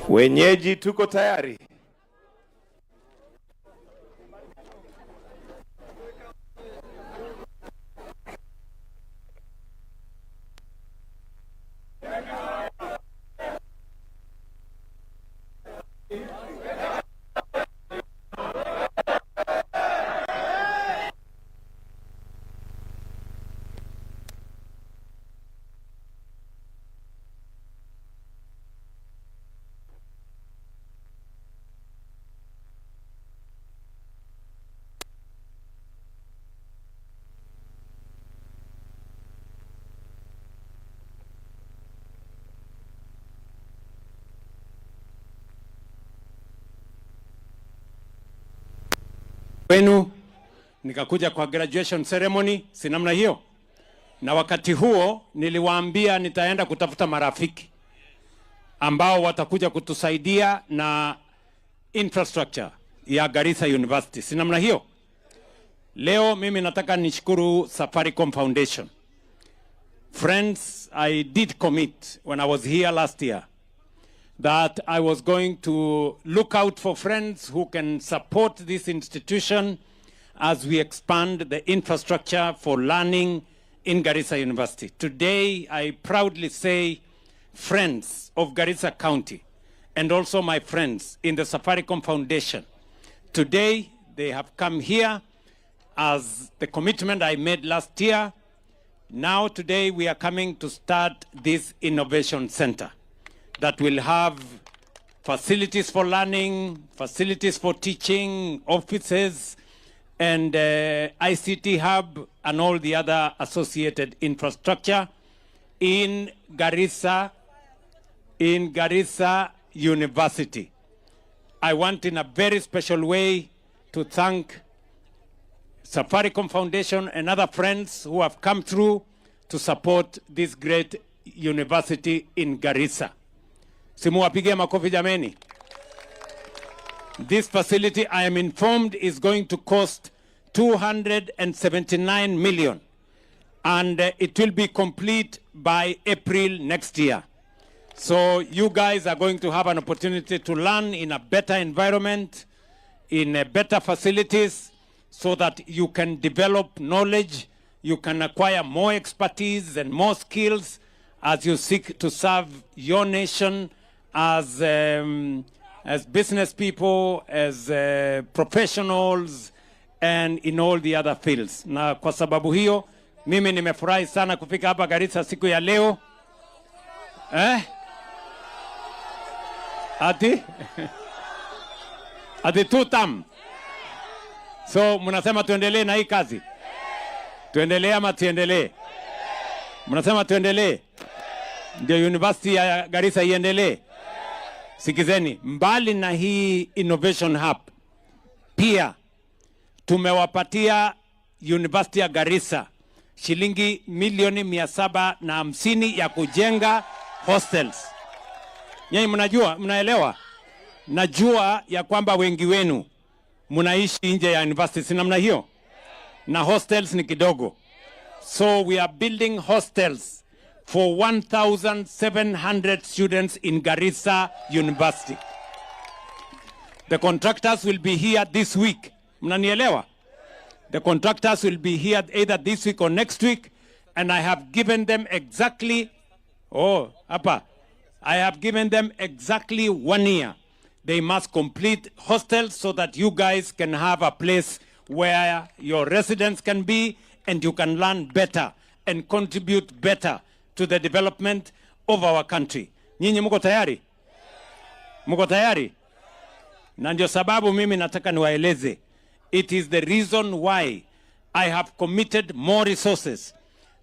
Wenyeji tuko tayari. Wenu nikakuja kwa graduation ceremony, si namna hiyo? Na wakati huo niliwaambia nitaenda kutafuta marafiki ambao watakuja kutusaidia na infrastructure ya Garissa University, si namna hiyo? Leo mimi nataka nishukuru Safaricom Foundation. Friends, I did commit when I was here last year that I was going to look out for friends who can support this institution as we expand the infrastructure for learning in Garissa University. Today, I proudly say, friends of Garissa County and also my friends in the Safaricom Foundation, today they have come here as the commitment I made last year Now today we are coming to start this innovation center that will have facilities for learning, facilities for teaching, offices, and ICT hub, and all the other associated infrastructure in Garissa University. I want in a very special way to thank Safaricom Foundation and other friends who have come through to support this great university in Garissa. Simuwapigie makofi jameni. This facility, I am informed, is going to cost 279 million, and it will be complete by April next year. So you guys are going to have an opportunity to learn in a better environment, in better facilities, so that you can develop knowledge, you can acquire more expertise and more skills as you seek to serve your nation as business people, as professionals, and in all the other fields. Na kwa sababu hiyo, mimi nimefurahi sana kufika hapa Garissa siku ya leo. Ati tutam. So, mnasema tuendelee na hii kazi? Tuendelee ama tuendelee? Mnasema tuendelee? Ndio University ya Garissa iendelee? Sikizeni, mbali na hii Innovation Hub, pia tumewapatia University ya Garissa shilingi milioni 750 ya kujenga hostels. Nyinyi mnajua, mnaelewa? Najua ya kwamba wengi wenu mnaishi nje ya university, si namna hiyo? Na hostels ni kidogo. So we are building hostels for 1,700 students in Garissa University. The contractors will be here this week. Mnanielewa? The contractors will be here either this week or next week, and I have given them exactly, I have given them exactly 1 year. They must complete hostels so that you guys can have a place where your residents can be and you can learn better and contribute better to the development of our country. Nyinyi mko tayari? Mko tayari? Na ndio sababu mimi nataka niwaeleze. It is the reason why I have committed more resources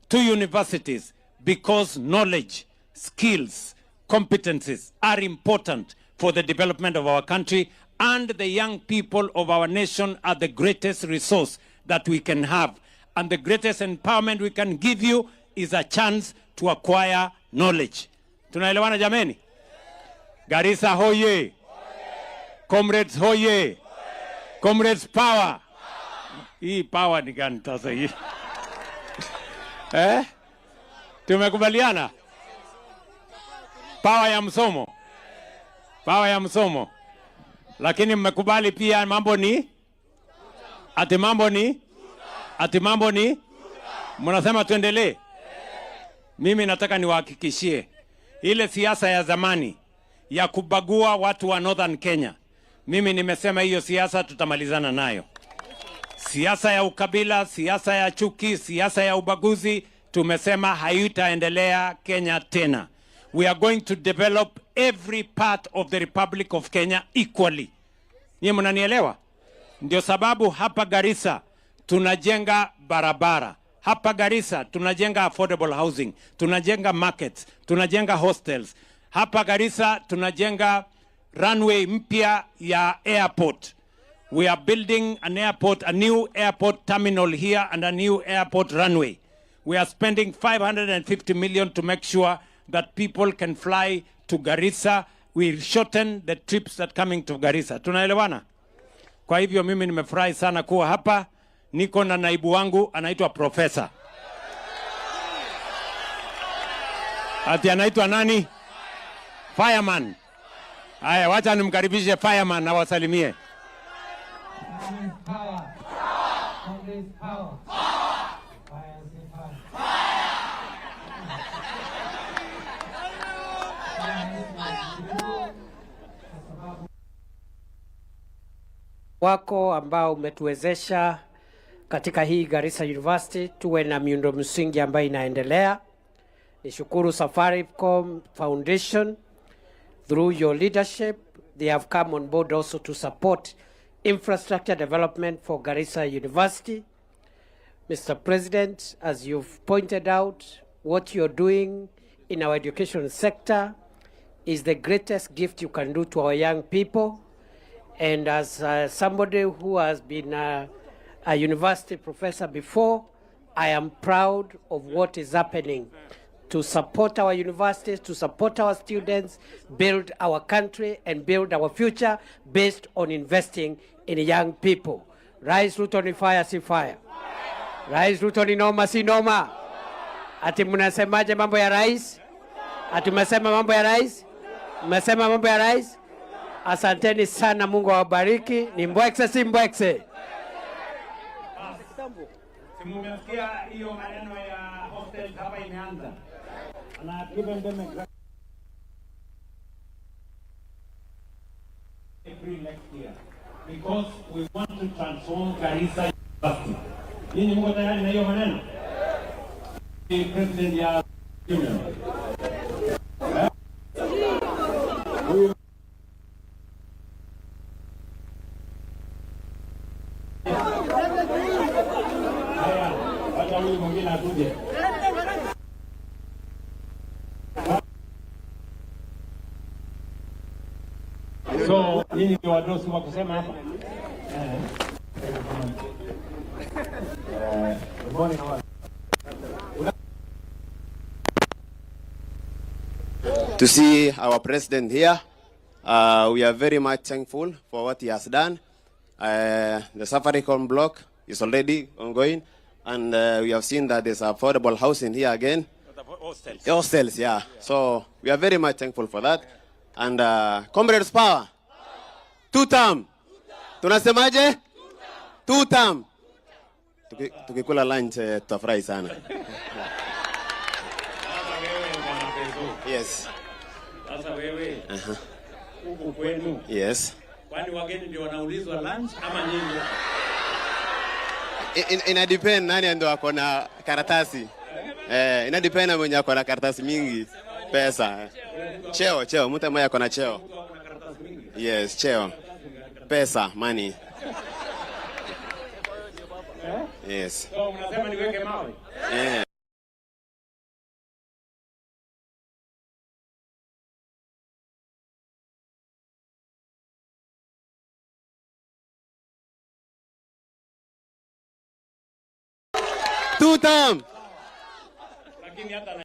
to universities, because knowledge, skills, competencies are important for the development of our country, and the young people of our nation are the greatest resource that we can have. And the greatest empowerment we can give you is a chance to acquire knowledge. Tunaelewana jameni? Garissa hoye! Comrades hoye! Comrades power! Hii power ni gani sasa hii? Tumekubaliana? Power ya msomo. Power ya msomo. Lakini mmekubali pia mambo ni? Ati mambo ni? Ati mambo ni? Mnasema tuendelee? Mimi nataka niwahakikishie ile siasa ya zamani ya kubagua watu wa Northern Kenya. Mimi nimesema hiyo siasa tutamalizana nayo. Siasa ya ukabila, siasa ya chuki, siasa ya ubaguzi, tumesema haitaendelea Kenya tena. We are going to develop every part of the Republic of Kenya equally. Nyinyi mnanielewa? Ndio sababu hapa Garissa tunajenga barabara. Hapa Garissa tunajenga affordable housing, tunajenga markets, tunajenga hostels. Hapa Garissa tunajenga runway mpya ya airport. We are building an airport, a new airport terminal here and a new airport runway. We are spending 550 million to make sure that people can fly to Garissa. We shorten the trips that coming to Garissa. Tunaelewana? Kwa hivyo mimi nimefurahi sana kuwa hapa. Niko na naibu wangu anaitwa Professor. Ati anaitwa nani? Fireman. Haya, wacha nimkaribishe Fireman na wasalimie. Wako ambao umetuwezesha katika hii Garissa University tuwe na miundo msingi ambayo inaendelea. Nishukuru Safaricom Foundation, through your leadership they have come on board also to support infrastructure development for Garissa University. Mr. President, as you've pointed out, what you're doing in our education sector is the greatest gift you can do to our young people. And as somebody who has been a university professor before, I am proud of what is happening to support our universities, to support our students, build our country and build our future based on investing in young people. Rais Ruto ni fire si fire. Rais Ruto ni noma si noma. Ati mnasemaje mambo ya rais? Ati mmesema mambo ya rais? Mmesema mambo ya rais? Asanteni sana, Mungu awabariki. Ni mbwekse si mbwekse. Simumesikia hiyo maneno ya hostel hapa imeanza. Na given them every next year because we want to transform Garissa University. Ninyi mko tayari na hiyo maneno? President ya union. So, nini ndio wadosi wa kusema hapa? To see our president here, we are very much thankful for what he has done. The Safaricom block is already ongoing, and we have seen that there's affordable housing here again. Hostels, yeah. So we are very much thankful for that. And comrades power, two-term. Tunasemaje? Two-term. Tukikula lunch tutafurahi sana. Yes. Sasa wewe. Huko kwenu. Yes. Kwani wageni ndio wanaulizwa lunch ama nyinyi? Ina depend nani ndio ako na karatasi. Ina depend na mwenye ako na karatasi mingi pesa. Cheo, mtu mmoja ako na cheo. Yes, cheo. Pesa, money. Yes. So mnasema niweke mawe? Two-term. Lakini hata na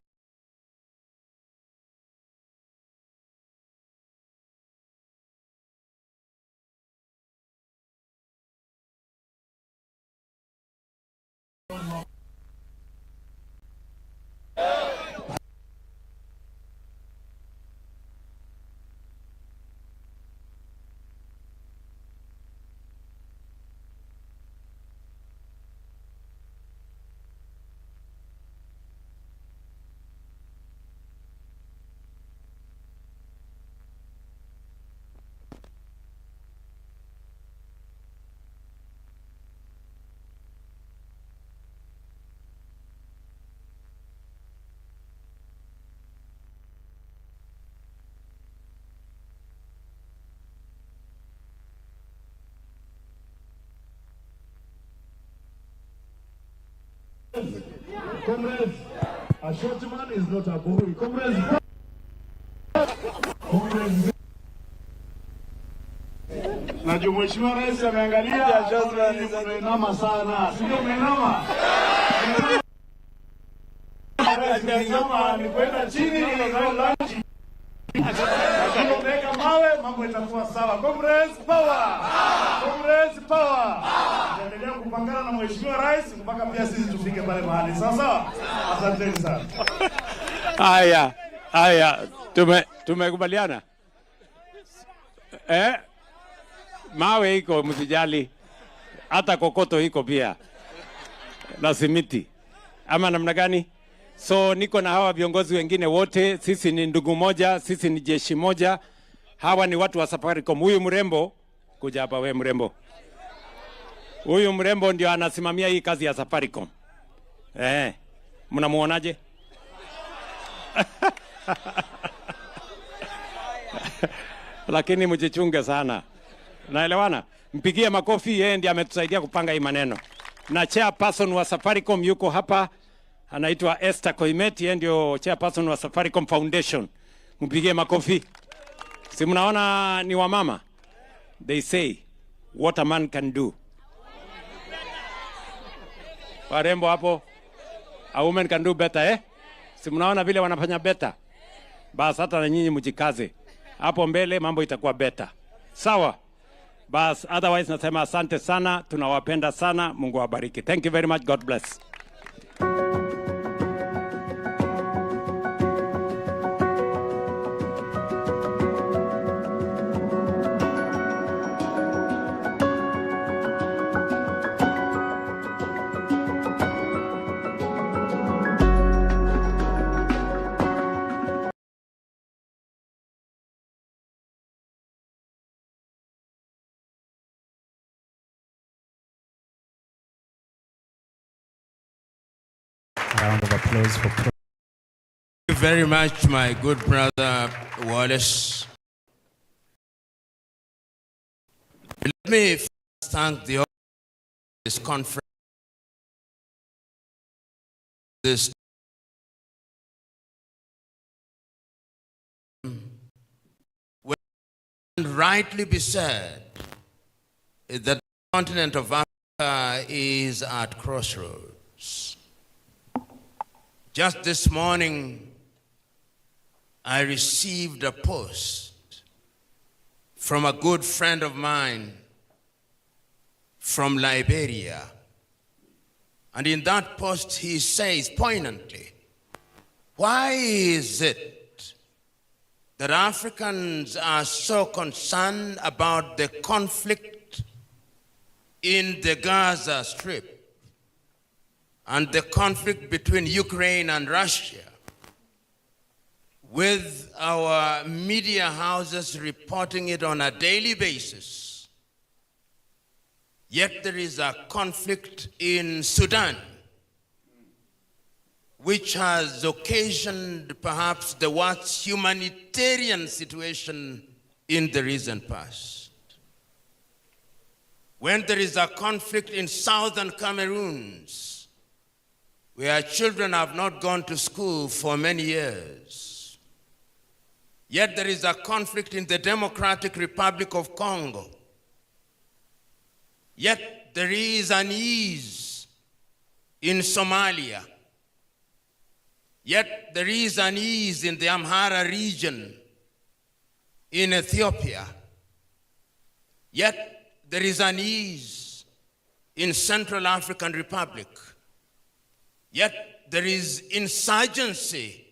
Comrades, a short man is not a boy. Comrades, na Mheshimiwa Rais ameangalia mmenama sana. Sio mmenama. Mmenama ni kwenda chini na lunch. Akiomeka mawe mambo itakuwa sawa. Comrades power. Comrades power. Tuendelea kupangana na Mheshimiwa Rais mpaka pia sisi tufike pale mahali. Sawa? Asanteni sana. Haya, tumekubaliana. Mawe iko msijali. Hata kokoto iko pia. Na simiti. Ama namna gani? So niko na hawa viongozi wengine wote, sisi ni ndugu moja, sisi ni jeshi moja. Hawa ni watu wa Safaricom. Huyu mrembo, kuja hapa we mrembo. Huyu mrembo ndio anasimamia hii kazi ya Safaricom. Mnamuonaje? Lakini mjichunge sana. Naelewana? Mpigie makofi, yeye ndiye ametusaidia kupanga hii maneno. Na chairperson wa Safaricom yuko hapa, anaitwa Esther Koimet, yeye ndio chairperson wa Safaricom Foundation. Mpigie makofi. Si mnaona ni wamama? They say what a man can do. Warembo hapo, a woman can do better, Si mnaona vile wanafanya better? Bas hata na nyinyi mjikaze. Hapo mbele mambo itakuwa better. Sawa? Bas otherwise nasema asante sana, tunawapenda sana, Mungu awabariki. Thank you very much, God bless. Round of applause for Thank you very much, my good brother Wallace. Let me first thank the organizers of this conference. This when rightly be said that the continent of Africa is at crossroads. Just this morning, I received a post from a good friend of mine from Liberia. And in that post, he says poignantly, why is it that Africans are so concerned about the conflict in the Gaza Strip and the conflict between Ukraine and Russia, with our media houses reporting it on a daily basis? Yet there is a conflict in Sudan, which has occasioned perhaps the worst humanitarian situation in the recent past. When there is a conflict in southern Cameroon, where children have not gone to school for many years. Yet there is a conflict in the Democratic Republic of Congo. Yet there is an ease in Somalia. Yet there is an ease in the Amhara region in Ethiopia. Yet there is an ease in Central African Republic. Yet there is insurgency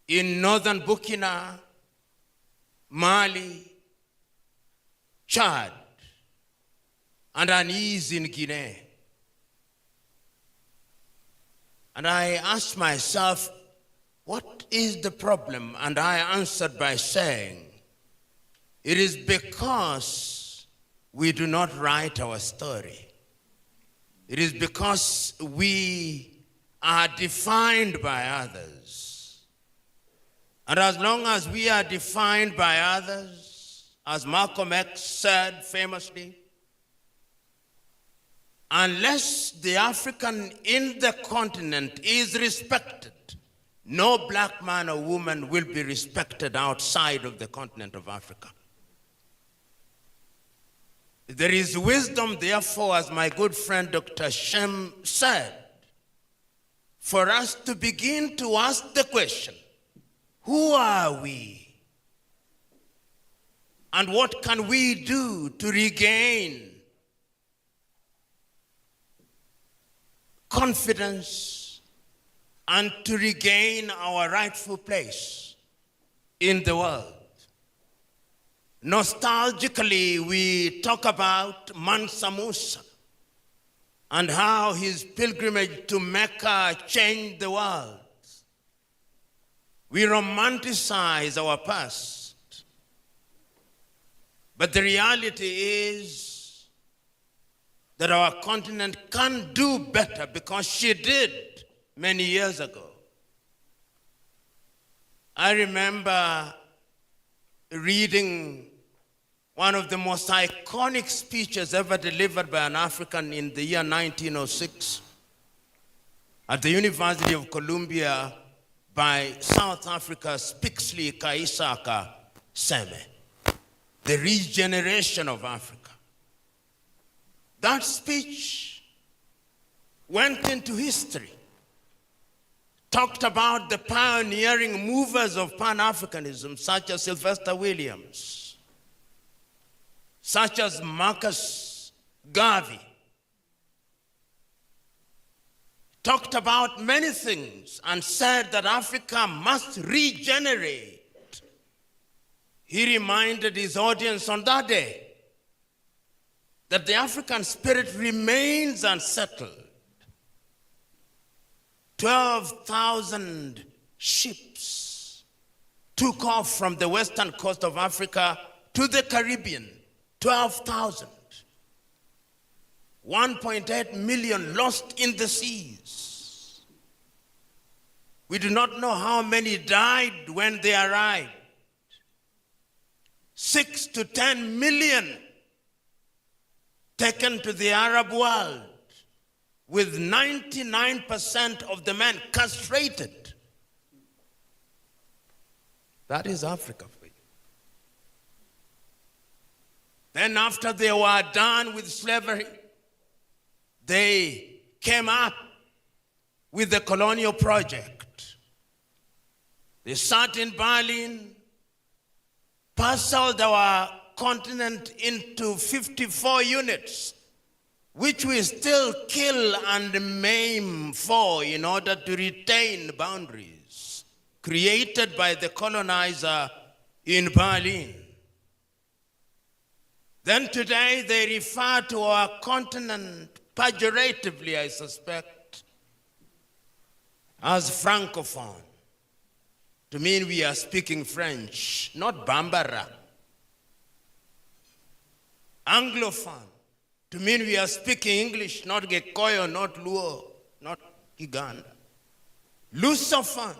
in northern Burkina, Mali, Chad, and unease in Guinea. And I asked myself, what is the problem? And I answered by saying, it is because we do not write our story. It is because we are defined by others. And as long as we are defined by others, as Malcolm X said famously, unless the African in the continent is respected, no black man or woman will be respected outside of the continent of Africa. There is wisdom, therefore, as my good friend Dr. Shem said, for us to begin to ask the question, who are we? And what can we do to regain confidence and to regain our rightful place in the world? Nostalgically, we talk about Mansa Musa and how his pilgrimage to Mecca changed the world. We romanticize our past. But the reality is that our continent can do better because she did many years ago. I remember reading one of the most iconic speeches ever delivered by an African in the year 1906 at the University of Columbia by South Africa's Pixley Kaisaka Seme, The Regeneration of Africa. That speech went into history, talked about the pioneering movers of Pan-Africanism, such as Sylvester Williams, such as Marcus Garvey, talked about many things and said that Africa must regenerate. He reminded his audience on that day that the African spirit remains unsettled. 12,000 ships took off from the western coast of Africa to the Caribbean. 12,000. 1.8 million lost in the seas. We do not know how many died when they arrived. 6 to 10 million taken to the Arab world, with 99% of the men castrated. That is Africa for you. Then after they were done with slavery, they came up with the colonial project. They sat in Berlin, parceled our continent into 54 units, which we still kill and maim for in order to retain boundaries created by the colonizer in Berlin. Then today they refer to our continent pejoratively, I suspect, as Francophone, to mean we are speaking French, not Bambara. Anglophone, to mean we are speaking English, not Gikoyo, not Luo, not Kiganda. Lusophone,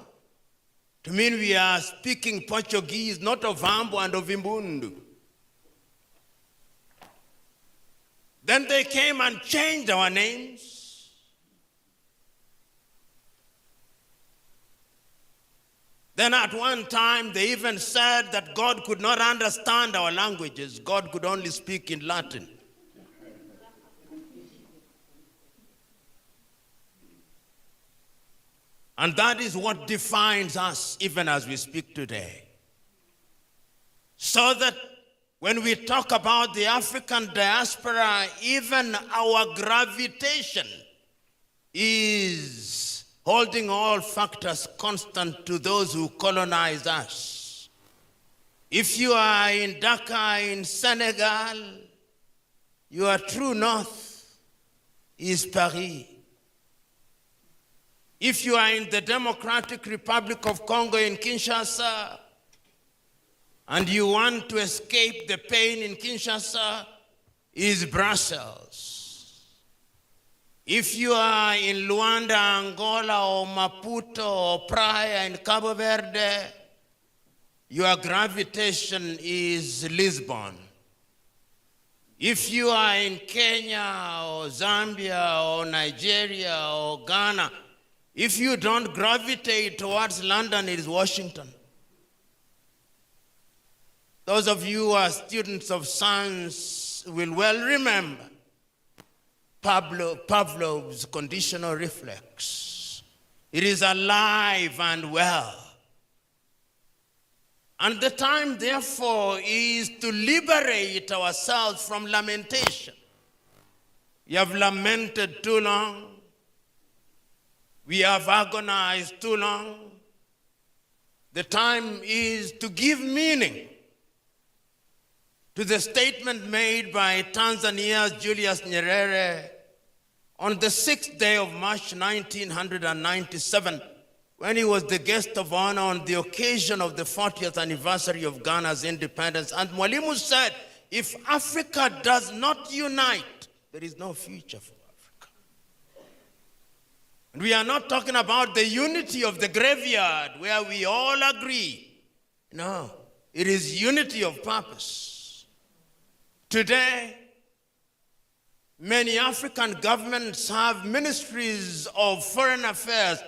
to mean we are speaking Portuguese, not Ovambo and Ovimbundu. Then they came and changed our names. Then at one time, they even said that God could not understand our languages. God could only speak in Latin. And that is what defines us even as we speak today. So that when we talk about the African diaspora, even our gravitation is holding all factors constant to those who colonize us. If you are in Dakar in Senegal, your true north is Paris. If you are in the Democratic Republic of Congo in Kinshasa, and you want to escape the pain in Kinshasa, is Brussels. If you are in Luanda, Angola, or Maputo, or Praia in Cabo Verde, your gravitation is Lisbon. If you are in Kenya, or Zambia, or Nigeria, or Ghana, if you don't gravitate towards London, it is Washington. Those of you who are students of science will well remember Pavlov's conditional reflex. It is alive and well. And the time, therefore, is to liberate ourselves from lamentation. We have lamented too long. We have agonized too long. The time is to give meaning to the statement made by Tanzania's Julius Nyerere on the 6th day of March 1997, when he was the guest of honor on the occasion of the 40th anniversary of Ghana's independence. And Mwalimu said, if Africa does not unite, there is no future for Africa. And we are not talking about the unity of the graveyard where we all agree. No, it is unity of purpose. Today, many African governments have ministries of foreign affairs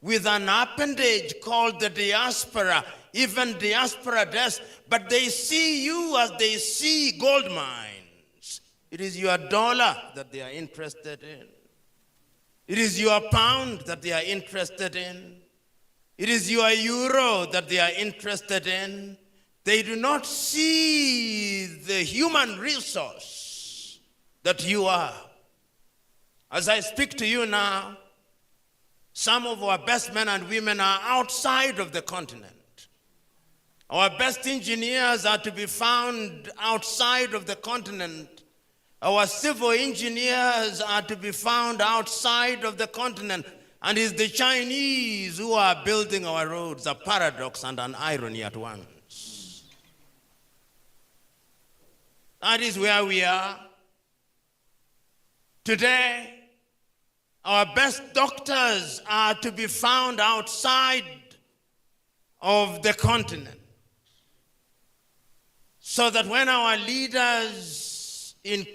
with an appendage called the diaspora, even diaspora desk, but they see you as they see gold mines. It is your dollar that they are interested in. It is your pound that they are interested in. It is your euro that they are interested in. They do not see the human resource that you are. As I speak to you now, some of our best men and women are outside of the continent. Our best engineers are to be found outside of the continent. Our civil engineers are to be found outside of the continent. And it's the Chinese who are building our roads, a paradox and an irony at once. That is where we are. Today, our best doctors are to be found outside of the continent. So that when our leaders in